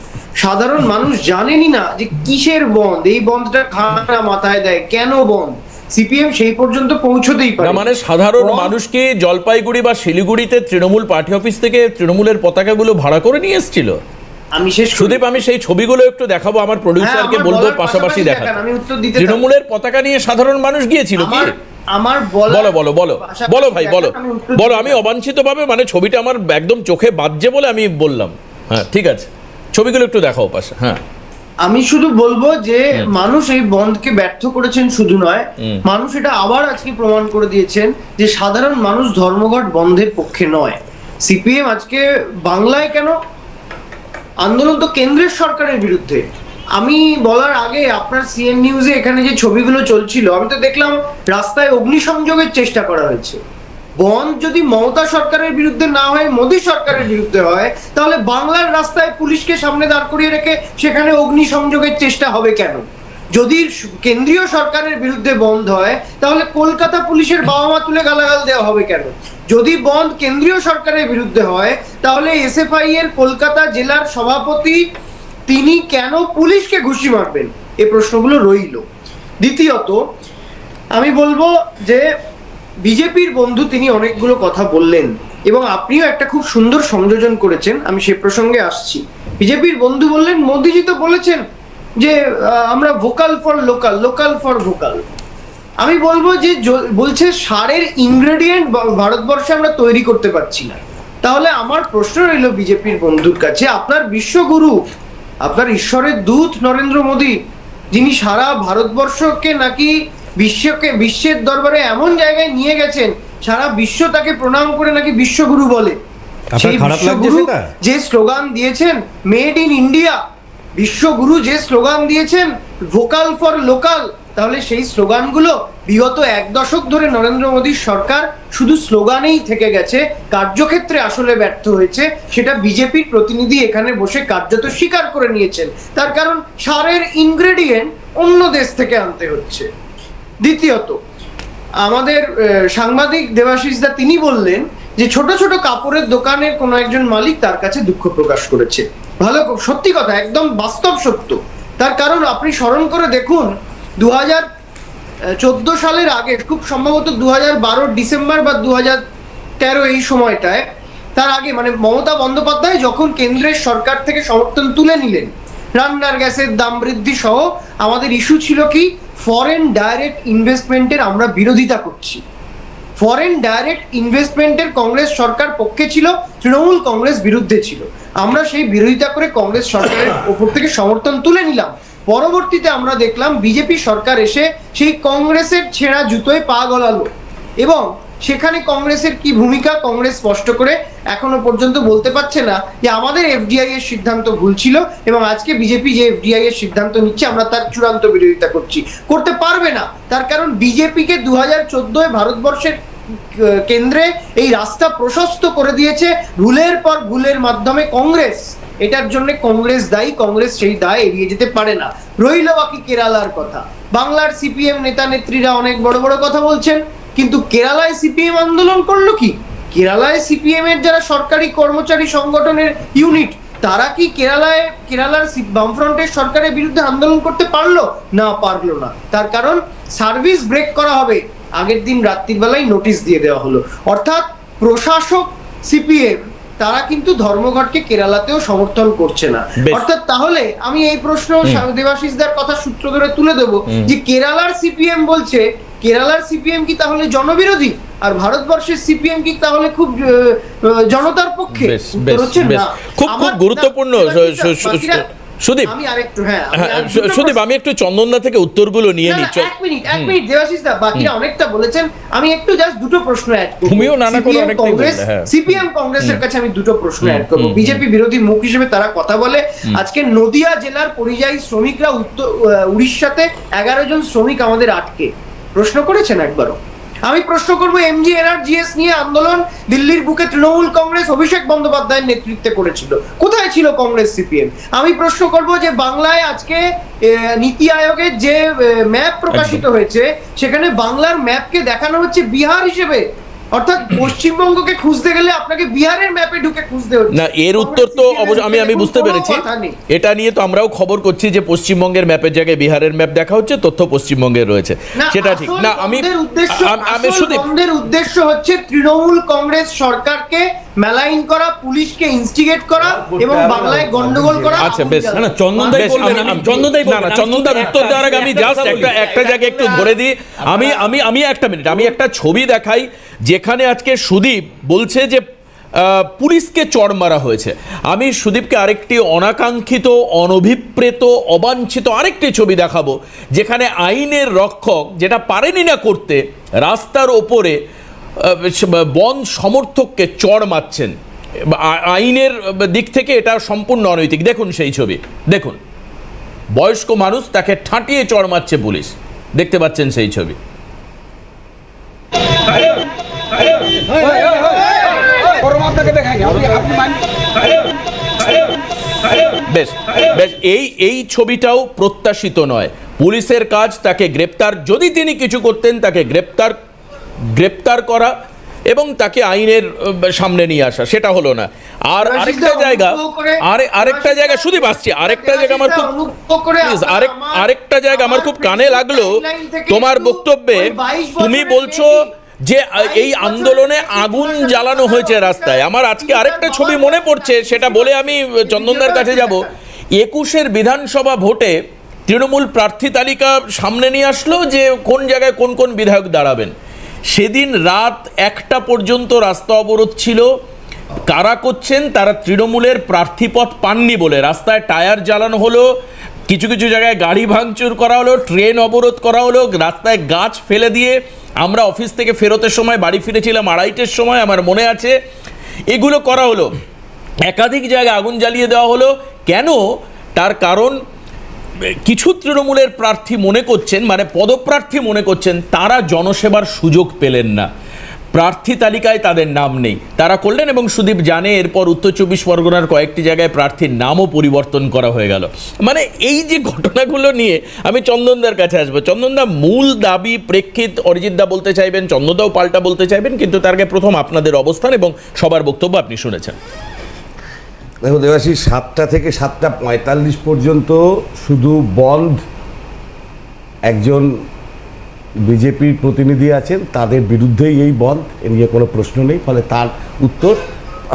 সাধারণ মানুষ জানেনই না যে কিসের বন্ধ, এই বন্ধটা খানা মাথায় দেয়, কেন বন্ধ, সিপিএম সেই পর্যন্ত পৌঁছতেই পারে না। মানে সাধারণ মানুষকে জলপাইগুড়ি বা শিলিগুড়িতে তৃণমূল পার্টি অফিস থেকে তৃণমূলের পতাকাগুলো ভাড়া করে নিয়ে এসেছিল। আমি শেষ করি। সুদীপ, আমি সেই ছবিগুলো একটু দেখাবো, আমার প্রডিউসারকে আমার বলবো বলার পাশাপাশি দেখা। আমি উত্তর দিতে তৃণমূলের পতাকা নিয়ে সাধারণ মানুষ গিয়েছিল কি? আমার বলো বলো বলো বলো ভাই, বলো বলো। আমি অবাঞ্ছিতভাবে, মানে ছবিটা আমার একদম চোখে বাজছে বলে আমি বললাম। হ্যাঁ, ঠিক আছে, ছবিগুলো একটু দেখাও পাশে। হ্যাঁ, আমি শুধু বলবো যে মানুষ এই বন্ধকে ব্যর্থ করেছেন শুধু নয়, মানুষ এটা আবার আজকে প্রমাণ করে দিয়েছেন যে সাধারণ মানুষ ধর্মঘট বন্ধের পক্ষে নয়। সিপিএম আজকে বাংলায় কেন আন্দোলন, তো কেন্দ্রের সরকারের বিরুদ্ধে। আমি বলার আগে আপনার সিএন নিউজে এখানে যে ছবিগুলো চলছিল, আমি তো দেখলাম রাস্তায় অগ্নিসংযোগের চেষ্টা করা হয়েছে। বন্ধ যদি মমতা সরকারের বিরুদ্ধে না হয়, মোদী সরকারের বিরুদ্ধে হয়, তাহলে বাংলার রাস্তায় পুলিশকে সামনে দাঁড় করিয়ে রেখে সেখানে অগ্নিসংযোগের চেষ্টা হবে কেন? যদি কেন্দ্রীয় সরকারের বিরুদ্ধে বন্ধ হয়, তাহলে কলকাতা পুলিশের বাবা মা তুলে গালাগাল দেওয়া হবে কেন? যদি বন্ধ কেন্দ্রীয় সরকারের বিরুদ্ধে হয়, তাহলে এসএফআই এর কলকাতা জেলার সভাপতি তিনি কেন পুলিশকে ঘুষি মারবেন? এই প্রশ্নগুলো রইল। দ্বিতীয়ত, আমি বলবো যে বিজেপির বন্ধু তিনি অনেকগুলো কথা বললেন এবং আপনিও একটা খুব সুন্দর সংযোজন করেছেন, আমি সে প্রসঙ্গে আসছি। বিজেপির বন্ধু বললেন মোদিজি তো বলেছেন যে আমরা vocal for local, local for vocal. আমি বলবো যে বলছে সারের ইনগ্রেডিয়েন্ট ভারতবর্ষে আমরা তৈরি করতে পারছি না। তাহলে আমার প্রশ্ন রইল বিজেপির বন্ধুর কাছে, আপনার বিশ্বগুরু, আপনার ঈশ্বরের দূত নরেন্দ্র মোদী, যিনি সারা ভারতবর্ষকে নাকি বিশ্বের দরবারে এমন জায়গায় নিয়ে গেছেন, সারা বিশ্ব তাকে প্রণাম করে নাকি বিশ্বগুরু বলে, সেই বিশ্বগুরু যে স্লোগান দিয়েছেন মেড ইন ইন্ডিয়া, বিশ্বগুরু যে স্লোগান দিয়েছেন ভোকাল ফর লোকাল, তাহলে সেই স্লোগানগুলো বিগত ১ দশক ধরে নরেন্দ্র মোদীর সরকার শুধু স্লোগানেই থেকে গেছে, কার্যক্ষেত্রে আসলে ব্যর্থ হয়েছে। সেটা বিজেপির প্রতিনিধি এখানে বসে কার্যত স্বীকার করে নিয়েছেন। তার কারণ সারের ইনগ্রেডিয়েন্ট অন্য দেশ থেকে আনতে হচ্ছে। দ্বিতীয়ত, আমাদের সাংবাদিক দেবাশিস দা তিনি বললেন যে ছোট ছোট কাপড়ের দোকানের কোনো একজন মালিক তার কাছে দুঃখ প্রকাশ করেছে। ভালো, সত্যি কথা, একদম বাস্তব সত্য। তার কারণ আপনি স্মরণ করে দেখুন, ২০১৪ সালের আগে, খুব সম্ভবত ২০১২ ডিসেম্বর বা ২০১৩ এই সময়টায়, তার আগে মানে মমতা বন্দ্যোপাধ্যায় যখন কেন্দ্রের সরকার থেকে সমর্থন তুলে নিলেন, রান্নার গ্যাসের দাম বৃদ্ধি সহ আমাদের ইস্যু ছিল কি, ফরেন ডাইরেক্ট ইনভেস্টমেন্টের আমরা বিরোধিতা করছি। ফরেন ডাইরেক্ট ইনভেস্টমেন্টের কংগ্রেস সরকার পক্ষে ছিল, তৃণমূল কংগ্রেস বিরুদ্ধে ছিল। আমরা সেই বিরোধিতা করে কংগ্রেস সরকারের ওপর থেকে সমর্থন তুলে নিলাম। পরবর্তীতে আমরা দেখলাম বিজেপি সরকার এসে সেই কংগ্রেসের ছেঁড়া জুতোয় পা গলালো এবং সেখানে কংগ্রেসের কি ভূমিকা, কংগ্রেস স্পষ্ট করে এখনো পর্যন্ত বলতে পারছে না যে আমাদের এফডিআই এর সিদ্ধান্ত ভুল ছিল এবং আজকে বিজেপি যে এফডিআই এর সিদ্ধান্ত নিচ্ছে আমরা তার চূড়ান্ত বিরোধিতা করতে পারবে না। তার কারণ বিজেপিকে 2014 ভারতবর্ষের কেন্দ্রে এই রাস্তা প্রশস্ত করে দিয়েছে ভুলের পর ভুলের মাধ্যমে কংগ্রেস। এটার জন্য কংগ্রেস দায়ী, কংগ্রেস সেই দায় এড়িয়ে যেতে পারে না। রইল বাকি কেরালার কথা। বাংলার সিপিএম নেতা নেত্রীরা অনেক বড় বড় কথা বলছেন, কিন্তু কেরালায় সিপিএম আন্দোলন করলো কি? কেরালায় সিপিএম এর যারা সরকারি কর্মচারী সংগঠনের ইউনিট, তারা কি কেরালার বামফ্রন্টের সরকারের বিরুদ্ধে আন্দোলন করতে পারলো? না, পারলো না। তার কারণ সার্ভিস ব্রেক করা হবে, আগের দিন রাত্রির বেলায় নোটিশ দিয়ে দেওয়া হলো। অর্থাৎ প্রশাসক সিপিএম তারা কিন্তু ধর্মঘটকে কেরালাতেও সমর্থন করছে না। অর্থাৎ তাহলে আমি এই প্রশ্ন দেবাশিস দার কথা সূত্র ধরে তুলে দেবো যে কেরালার সিপিএম বলছে, কেরালার সিপিএম কি তাহলে জনবিরোধী আর ভারতবর্ষের সিপিএম কি তাহলে খুব জনতার পক্ষে? উত্তর হচ্ছে না। খুব গুরুত্বপূর্ণ। সুদীপ, সুদীপ, আমি একটু চন্দনদা থেকে উত্তরগুলো নিয়ে নিচ্ছি। এক মিনিট দেবাশিস দা, বাকিরা অনেকটা বলেছেন, আমি একটু জাস্ট দুটো প্রশ্ন অ্যাড করব। তুমিও নানা করে অনেকটাই বললে। সিপিএম কংগ্রেসের কাছে আমি দুটো প্রশ্ন অ্যাড করব। বিজেপি বিরোধী মুখ হিসেবে তারা কথা বলে। আজকে নদিয়া জেলার পরিযায়ী শ্রমিকরা উড়িষ্যাতে 11 জন শ্রমিক আমাদের আটকে প্রশ্ন করেছেন একবারও। আমি প্রশ্ন করবো, এমজি এনআরজিএস নিয়ে আন্দোলন দিল্লির বুকে তৃণমূল কংগ্রেস অভিষেক বন্দ্যোপাধ্যায়ের নেতৃত্বে করেছিল, কোথায় ছিল কংগ্রেস সিপিএম? আমি প্রশ্ন করব যে বাংলায় আজকে নীতি আয়োগের যে ম্যাপ প্রকাশিত হয়েছে, সেখানে বাংলার ম্যাপকে দেখানো হচ্ছে বিহার হিসেবে। অর্থাৎ পশ্চিমবঙ্গকে খুঁজতে গেলে আপনাকে বিহারের ম্যাপে ঢুকে খুঁজতে হচ্ছে। না, এর উত্তর তো অবশ্যই আমি বুঝতে পেরেছি। এটা নিয়ে তো আমরাও খবর করছি যে পশ্চিমবঙ্গের ম্যাপের জায়গায় বিহারের ম্যাপ দেখা হচ্ছে, তথ্য পশ্চিমবঙ্গের রয়েছে, সেটা ঠিক না। আমি শুধু উদ্দেশ্য হচ্ছে তৃণমূল কংগ্রেস সরকারকে মেলাইন করা, পুলিশকে ইনস্টিগেট করা এবং বাংলায় গন্ডগোল করা। আচ্ছা, বেশ। না, চন্দনদার উত্তর দেওয়ার আগে আমি জাস্ট একটা জায়গায় একটু ধরে দিই। আমি একটা মিনিট, আমি একটা ছবি দেখাই যেখানে আজকে সুদীপ বলছে যে পুলিশকে চড় মারা হয়েছে। আমি সুদীপকে আরেকটি অনাকাঙ্ক্ষিত, অনভিপ্রেত, অবাঞ্ছিত আরেকটি ছবি দেখাবো, যেখানে আইনের রক্ষক যেটা পারেনি না করতে, রাস্তার ওপরে বন্ধ সমর্থককে চড় মারছেন। আইনের দিক থেকে এটা সম্পূর্ণ অনৈতিক। দেখুন সেই ছবি, দেখুন বয়স্ক মানুষ, তাকে ঠাঁটিয়ে চড় মারছে পুলিশ। দেখতে পাচ্ছেন সেই ছবি। বেশ বেশ, এই ছবিটাও প্রত্যাশিত নয়। পুলিশের কাজ তাকে গ্রেপ্তার, যদি তিনি কিছু করতেন তাকে গ্রেপ্তার করা এবং তাকে আইনের সামনে নিয়ে আসা, সেটা হলো না। আর আরেকটা জায়গা সুদীপ আসছে, আরেকটা জায়গা আমার খুব কানে লাগলো তোমার বক্তব্যে। তুমি বলছো যে এই আন্দোলনে আগুন জ্বালানো হয়েছে রাস্তায়। আমার আজকে আরেকটা ছবি মনে পড়ছে, সেটা বলে আমি চন্দনদার কাছে যাব। 21-এর বিধানসভা ভোটে তৃণমূল প্রার্থী তালিকা সামনে নিয়ে আসলো যে কোন জায়গায় কোন কোন বিধায়ক দাঁড়াবেন। সেদিন রাত 1টা পর্যন্ত রাস্তা অবরোধ ছিল। কারা করছেন? তারা তৃণমূলের প্রার্থীপদ পাননি বলে রাস্তায় টায়ার জ্বালানো হলো, কিছু কিছু জায়গায় গাড়ি ভাঙচুর করা হলো, ট্রেন অবরোধ করা হলো, রাস্তায় গাছ ফেলে দিয়ে আমরা অফিস থেকে ফেরতের সময় বাড়ি ফিরেছিলাম 2:30-এর সময়, আমার মনে আছে। এগুলো করা হলো, একাধিক জায়গায় আগুন জ্বালিয়ে দেওয়া হলো। কেন? তার কারণ কিছু তৃণমূলের প্রার্থী মনে করছেন, মানে পদপ্রার্থী মনে করছেন, তারা জনসেবার সুযোগ পেলেন না, প্রার্থী তালিকায় তাদের নাম নেই, তারা করলেন। এবং সুদীপ জানে এরপর উত্তর 24 পরগনার কয়েকটি জায়গায় প্রার্থীর নামও পরিবর্তন করা হয়ে গেল। মানে এই যে ঘটনাগুলো নিয়ে আমি চন্দনদার কাছে আসবো। চন্দনদা, মূল দাবি প্রেক্ষিত অরিজিৎদা বলতে চাইবেন, চন্দনদাও পাল্টা বলতে চাইবেন, কিন্তু তার আগে প্রথম আপনাদের অবস্থান এবং সবার বক্তব্য আপনি শুনেছেন। দেখো দেবাশিস, 7টা থেকে 7:45 পর্যন্ত শুধু বন্ধ, একজন বিজেপির প্রতিনিধি আছেন, তাদের বিরুদ্ধেই এই বন্ধ, এ নিয়ে কোনো প্রশ্ন নেই। ফলে তার উত্তর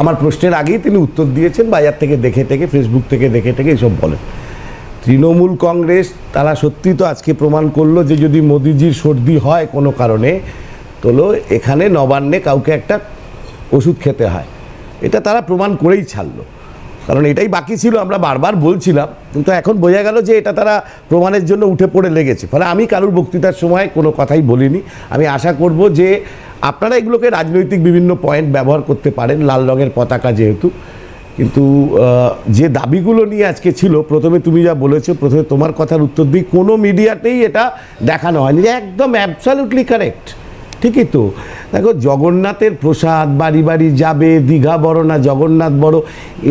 আমার প্রশ্নের আগেই তিনি উত্তর দিয়েছেন। বাজার থেকে দেখে ফেসবুক থেকে দেখে এইসব বলেন। তৃণমূল কংগ্রেস তারা সত্যি তো আজকে প্রমাণ করলো যে যদি মোদিজির সর্দি হয় কোনো কারণে, তোলো এখানে নবান্নে কাউকে একটা ওষুধ খেতে হয়, এটা তারা প্রমাণ করেই ছাড়লো। কারণ এটাই বাকি ছিল, আমরা বারবার বলছিলাম, কিন্তু এখন বোঝা গেল যে এটা তারা প্রমাণের জন্য উঠে পড়ে লেগেছে। ফলে আমি কারুর বক্তৃতার সময় কোনো কথাই বলিনি। আমি আশা করব যে আপনারা এগুলোকে রাজনৈতিক বিভিন্ন পয়েন্ট ব্যবহার করতে পারেন, লাল রঙের পতাকা যেহেতু, কিন্তু যে দাবিগুলো নিয়ে আজকে ছিল, প্রথমে তুমি যা বলেছো, প্রথমে তোমার কথার উত্তর দিই, কোনো মিডিয়াতেই এটা দেখানো হয়নি, যে একদম অ্যাবসলিউটলি কারেক্ট। ঠিকই তো, দেখো জগন্নাথের প্রসাদ বাড়ি বাড়ি যাবে, দীঘা বড় না জগন্নাথ বড়,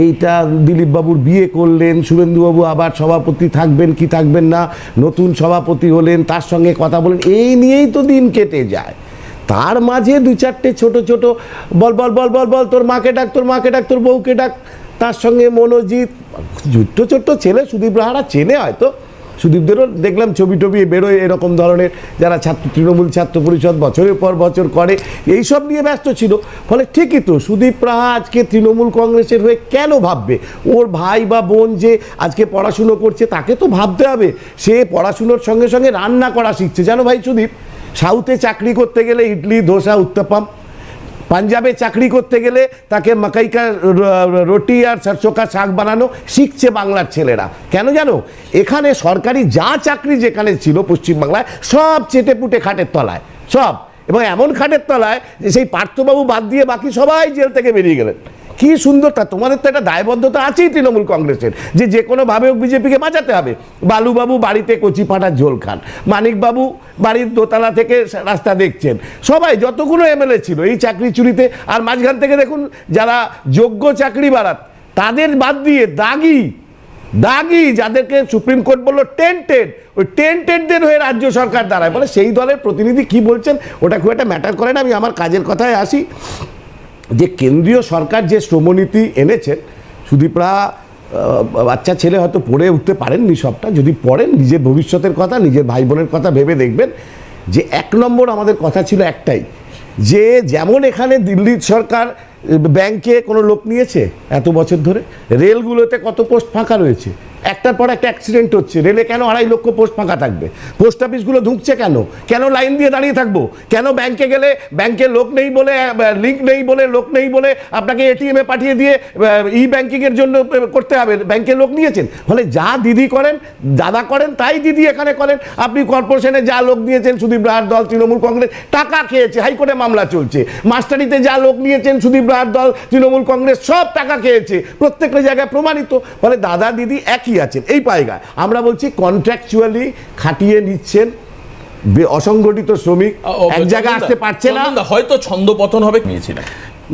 এইটা দিলীপবাবুর বিয়ে করলেন, শুভেন্দুবাবু আবার সভাপতি থাকবেন কি থাকবেন না, নতুন সভাপতি হলেন, তার সঙ্গে কথা বলেন, এই নিয়েই তো দিন কেটে যায়। তার মাঝে দু চারটে ছোট ছোট বল বল বল বল বল, তোর মাকে ডাক, তোর মাকে ডাক, তোর বউকে ডাক, তার সঙ্গে মনোজিৎ, ছোট্ট ছোট্ট ছেলে, সুদীপ রাহারা চেনে হয়তো, সুদীপদেরও দেখলাম ছবি টবি বেরোয় এরকম ধরনের, যারা তৃণমূল ছাত্র পরিষদ বছরের পর বছর করে, এইসব নিয়ে ব্যস্ত ছিল। ফলে ঠিকই তো, সুদীপ রাহা আজকে তৃণমূল কংগ্রেসের হয়ে কেন ভাববে? ওর ভাই বা বোন যে আজকে পড়াশুনো করছে, তাকে তো ভাবতে হবে, সে পড়াশুনোর সঙ্গে সঙ্গে রান্না করা শিখছে। জানো ভাই সুদীপ, সাউথে চাকরি করতে গেলে ইডলি ধোসা উত্তাপাম, পাঞ্জাবে চাকরি করতে গেলে তাকে মাকাই কা রুটি আর সরষো কা শাক বানানো শিখছে বাংলার ছেলেরা। কেন জানো? এখানে সরকারি যা চাকরি যেখানে ছিল পশ্চিমবাংলায়, সব চেটেপুটে খাটের তলায়, সব, এবং এমন খাটের তলায় যে সেই পার্থবাবু বাদ দিয়ে বাকি সবাই জেল থেকে বেরিয়ে গেলেন। কি সুন্দরটা! তোমাদের তো একটা দায়বদ্ধতা আছেই তৃণমূল কংগ্রেসের, যে কোনোভাবে বিজেপিকে বাঁচাতে হবে। বালুবাবু বাড়িতে কচি পাঁঠার ঝোল খান, মানিকবাবু বাড়ির দোতলা থেকে রাস্তা দেখছেন, সবাই যতগুলো এমএলএ ছিল এই চাকরি চুরিতে। আর মাঝখান থেকে দেখুন যারা যোগ্য চাকরি বাড়াত, তাদের বাদ দিয়ে দাগি যাদেরকে সুপ্রিম কোর্ট বললো টেন্টেড, ওই টেন্টেডদের হয়ে রাজ্য সরকার দাঁড়ায়। বলে সেই দলের প্রতিনিধি কি বলছেন ওটা খুব একটা ম্যাটার করে না। আমি আমার কাজের কথায় আসি, যে কেন্দ্রীয় সরকার যে শ্রমনীতি এনেছেন, সুদীপরা বাচ্চা ছেলে হয়তো পড়ে উঠতে পারেননি সবটা, যদি পড়েন নিজের ভবিষ্যতের কথা, নিজের ভাই বোনের কথা ভেবে দেখবেন যে 1 নম্বর আমাদের কথা ছিল একটাই, যে যেমন এখানে দিল্লি সরকার ব্যাংকে কোনো লোক নিয়েছে এত বছর ধরে, রেলগুলোতে কত পোস্ট ফাঁকা রয়েছে, একটার পর একটা অ্যাক্সিডেন্ট হচ্ছে, রেলে কেন 2.5 লক্ষ পোস্ট ফাঁকা থাকবে? পোস্ট অফিসগুলো ঢুকছে কেন লাইন দিয়ে দাঁড়িয়ে থাকবো? কেন ব্যাংকে গেলে ব্যাংকে লোক নেই বলে, লিঙ্ক নেই বলে, লোক নেই বলে আপনাকে এটিএমে পাঠিয়ে দিয়ে ই ব্যাংকিংয়ের জন্য করতে হবে? ব্যাংকে লোক নিয়েছেন। ফলে যা দিদি করেন, দাদা করেন, তাই দিদি এখানে করেন। আপনি কর্পোরেশনে যা লোক নিয়েছেন সুদীপ রাহার দল তৃণমূল কংগ্রেস টাকা খেয়েছে, হাইকোর্টে মামলা চলছে। মাস্টারিতে যা লোক নিয়েছেন সুদীপ রাহার দল তৃণমূল কংগ্রেস সব টাকা খেয়েছে, প্রত্যেকটা জায়গায় প্রমাণিত। ফলে দাদা দিদি একই আছেন এই পায়গায়। আমরা বলছি কন্ট্রাকচুয়ালি খাটিয়ে নিচ্ছেন অসংগঠিত শ্রমিক, এক জায়গায় আসতে পারছে না, হয়তো ছন্দপতন হবে নিয়েছিলাম।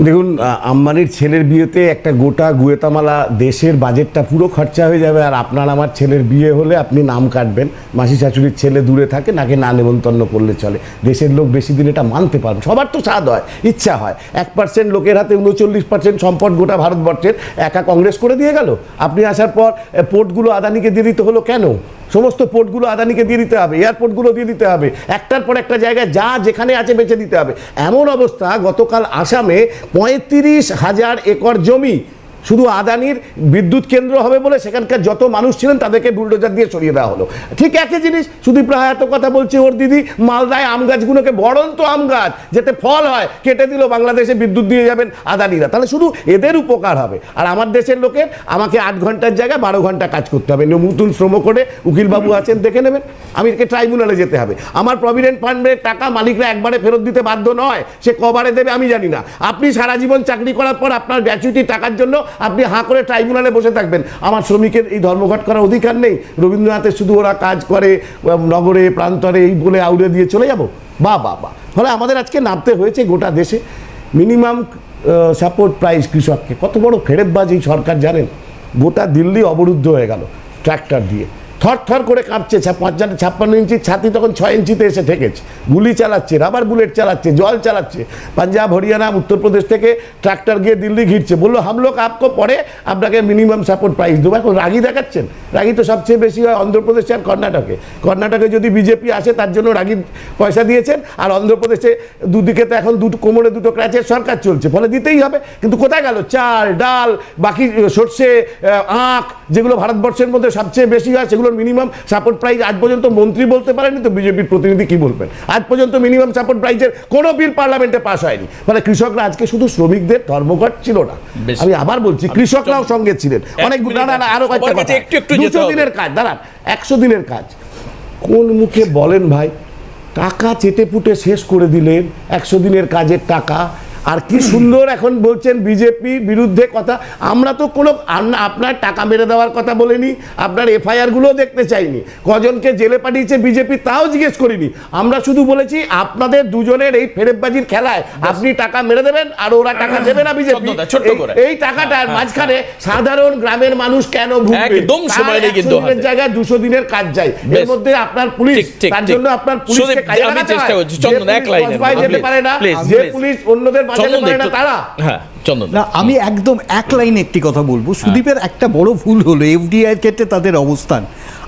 দেখুন, আম্বানির ছেলের বিয়েতে একটা গোটা গুয়েতামালা দেশের বাজেটটা পুরো খরচা হয়ে যাবে। আর আপনার আমার ছেলের বিয়ে হলে আপনি নাম কাটবেন, মাসি শাশুড়ির ছেলে দূরে থাকে, নাকি না নেমন্তন্ন করলে চলে। দেশের লোক বেশি দিন এটা মানতে পারবে, সবার তো স্বাদ হয়, ইচ্ছা হয়। 1% লোকের হাতে 39% সম্পদ গোটা ভারতবর্ষের, একা কংগ্রেস করে দিয়ে গেল। আপনি আসার পর পোর্টগুলো আদানিকে দিয়ে দিতে হলো কেন? সমস্ত পোর্টগুলো আদানিকে দিয়ে দিতে হবে, এয়ারপোর্টগুলো দিয়ে দিতে হবে, একটার পর একটা জায়গায় যা যেখানে আছে বেচে দিতে হবে। এমন অবস্থা, গতকাল আসামে 35,000 একর জমি শুধু আদানির বিদ্যুৎ কেন্দ্র হবে বলে সেখানকার যত মানুষ ছিলেন তাদেরকে বুলডোজার দিয়ে সরিয়ে দেওয়া হলো। ঠিক একই জিনিস সুদীপ রাহা এত কথা বলছে, ওর দিদি মালদায় আম গাছগুলোকে, বরন্ত আম গাছ যাতে ফল হয়, কেটে দিল, বাংলাদেশে বিদ্যুৎ দিয়ে যাবেন আদানিরা। তাহলে শুধু এদের উপকার হবে, আর আমার দেশের লোকের আমাকে 8 ঘন্টার জায়গায় 12 ঘন্টা কাজ করতে হবে। নতুন শ্রম কোডে উকিলবাবু আছেন, দেখে নেবেন, আমি ট্রাইব্যুনালে যেতে হবে। আমার প্রভিডেন্ট ফান্ডের টাকা মালিকরা একবারে ফেরত দিতে বাধ্য নয়, সে কবারে দেবে আমি জানি না। আপনি সারা জীবন চাকরি করার পর আপনার গ্র্যাচুইটি টাকার জন্য আপনি হাঁ করে ট্রাইব্যুনালে বসে থাকবেন। আমার শ্রমিকের এই ধর্মঘট করার অধিকার নেই? রবীন্দ্রনাথের শুধু ওরা কাজ করে নগরে প্রান্তরে এই বলে আউড়ে দিয়ে চলে যাব? বা ফলে আমাদের আজকে নামতে হয়েছে গোটা দেশে মিনিমাম সাপোর্ট প্রাইস কৃষককে। কত বড় ফেরেববাজ এই সরকার জানেন? গোটা দিল্লি অবরুদ্ধ হয়ে গেল ট্র্যাক্টর দিয়ে, থর করে কাঁপছে। 56 ইঞ্চির ছাতি তখন 6 ইঞ্চিতে এসে ঠেকেছে। গুলি চালাচ্ছে, রাবার বুলেট চালাচ্ছে, জল চালাচ্ছে। পাঞ্জাব, হরিয়ানা, উত্তরপ্রদেশ থেকে ট্রাক্টর গিয়ে দিল্লি ঘিরছে, বললো হাম লোক আপকো পরে আপনাকে মিনিমাম সাপোর্ট প্রাইস দেবো। এখন রাগি দেখাচ্ছেন। রাগি তো সবচেয়ে বেশি হয় অন্ধ্রপ্রদেশে আর কর্ণাটকে। কর্ণাটকে যদি বিজেপি আসে তার জন্য রাগি পয়সা দিয়েছেন, আর অন্ধ্রপ্রদেশে দুদিকে তো এখন কোমরে দুটো ক্র্যাচের সরকার চলছে, ফলে দিতেই হবে। কিন্তু কোথায় গেল চাল, ডাল, বাকি সর্ষে, আখ, যেগুলো ভারতবর্ষের মধ্যে সবচেয়ে বেশি হয়, সেগুলো মিনিমাম সাপোর্ট প্রাইস আজ পর্যন্ত মন্ত্রী বলতে পারেনি, তো বিজেপির প্রতিনিধি কি বলবেন? আজ পর্যন্ত মিনিমাম সাপোর্ট প্রাইসের কোনো বিল পার্লামেন্টে পাস হয়নি। মানে কৃষকরা আজকে শুধু শ্রমিকদের ধর্মঘট ছিল না, আমি আবার বলছি কৃষকরাও সঙ্গে ছিলেন। অনেক আরো কয়েকটা কথা, 200 দিনের কাজ, দাঁড়ান, 100 দিনের কাজ কোন মুখে বলেন ভাই? টাকা চেটে পুটে শেষ করে দিলেন, 100 দিনের কাজের টাকা। আর কি সুন্দর এখন বলছেন বিজেপি বিরুদ্ধে কথা। আমরা তো কোনো আপনার টাকা মেরে দেওয়ার কথা বলিনি, আপনার এফআইআর গুলো দেখতে চাইনি, কজনকে জেলে পাঠিয়েছে বিজেপি তাও জিজ্ঞেস করিনি। আমরা শুধু বলেছি আপনাদের দুজনের এই ফেরেববাজির খেলায় আপনি টাকা মেরে দেবেন আর ওরা টাকা দেবে না বিজেপি। ছোট্ট করে। এই টাকাটার মাঝখানে সাধারণ গ্রামের মানুষ কেন ভুগবে? একদম সময় নেই কিন্তু হাতে। জায়গায় 200 দিনের কাজ যায়, এর মধ্যে আপনার পুলিশ, তার জন্য আপনার পুলিশকে কাজে আমি লাগাতে চেষ্টা হয়। করছি চন্দন, এক লাইনে যেতে পারে না, যে পুলিশ অন্যদের বাঁচাতে পারে না তারা। হ্যাঁ চন্দন, না, আমি একদম এক লাইনে একটি কথা বলবো। সুদীপের একটা বড় ভুল হলো এফডিআই এর ক্ষেত্রে তাদের অবস্থান।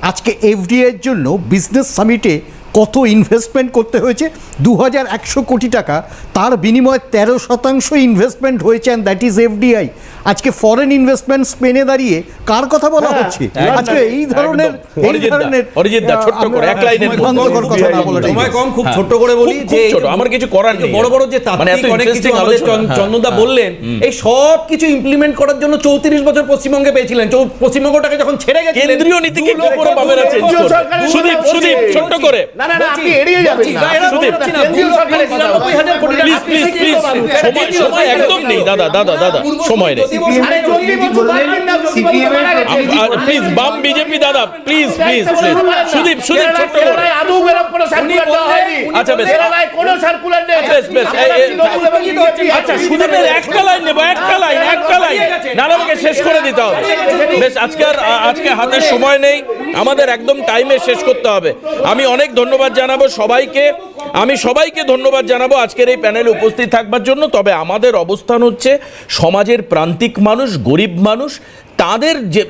আজকে এফডিআই এর জন্য বিজনেস সামিটে কত ইনভেস্টমেন্ট করতে হয়েছে? 2100 কোটি টাকা, তার বিনিময়ে 13% ইনভেস্টমেন্ট হয়েছে, অ্যান্ড দ্যাট ইজ এফডিআই। আজকে ফরেন ইনভেস্টমেন্ট স্পেনে দাঁড়িয়ে কার কথা বলা হচ্ছে? আজকে এই ধরনের অরিজিৎ দা ছোট্ট করে এক লাইনের বিভ্রান্তকর কথা না বলে সময় কম, খুব ছোট্ট করে বলি খুব যে ছোট, আমার কিছু করার নেই। বড় বড় যে মানে এত তাত্ত্বিক অনেক কিছু interesting আমাদের আলোচনা। হ্যাঁ, চন্দনদা হ্যাঁ। বললেন, এই সব কিছু ইমপ্লিমেন্ট করার জন্য 34 বছর পশ্চিমবঙ্গে পেয়েছিলেন। পশ্চিমবঙ্গটাকে যখন ছেড়ে গেছিলেন, কেন্দ্রীয় নীতিকে কি করে বামেরা চেঞ্জ করবে? সুদীপ ছোট্ট করে। না না না, আপনি এড়িয়ে যাবেন না। কেন্দ্রীয় সরকারের কথা বলছি। প্লিজ সময় একদম নেই দাদা, সময় নেই। প্লিজ বাম বিজেপি দাদা, প্লিজ সুদীপ ছোট্ট করে। আচ্ছা বেশ, বেশ আচ্ছা সুদীপের একটা লাইন নেবো, একটা লাইন নাহলে আমাকে শেষ করে দিতে হবে। বেশ, আজকে হাতে সময় নেই, আমাদের একদম টাইমে শেষ করতে হবে। আমি অনেক ধন্যবাদ জানাবো সবাইকে, ধন্যবাদ জানাবো আজকের এই প্যানেলে উপস্থিত থাকবার জন্য। তবে আমাদের অবস্থান হচ্ছে সমাজের প্রান্তিক মানুষ, গরিব মানুষ, তাদের যে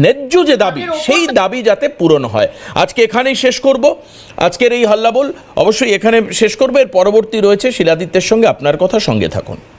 ন্যায্য যে দাবি, সেই দাবি যাতে পূরণ হয়। আজকে এখানেই শেষ করব আজকের এই হল্লাবোল, অবশ্যই এখানে শেষ করবো। এর পরবর্তী রয়েছে শিলাদিত্যের সঙ্গে আপনার কথা, সঙ্গে থাকুন।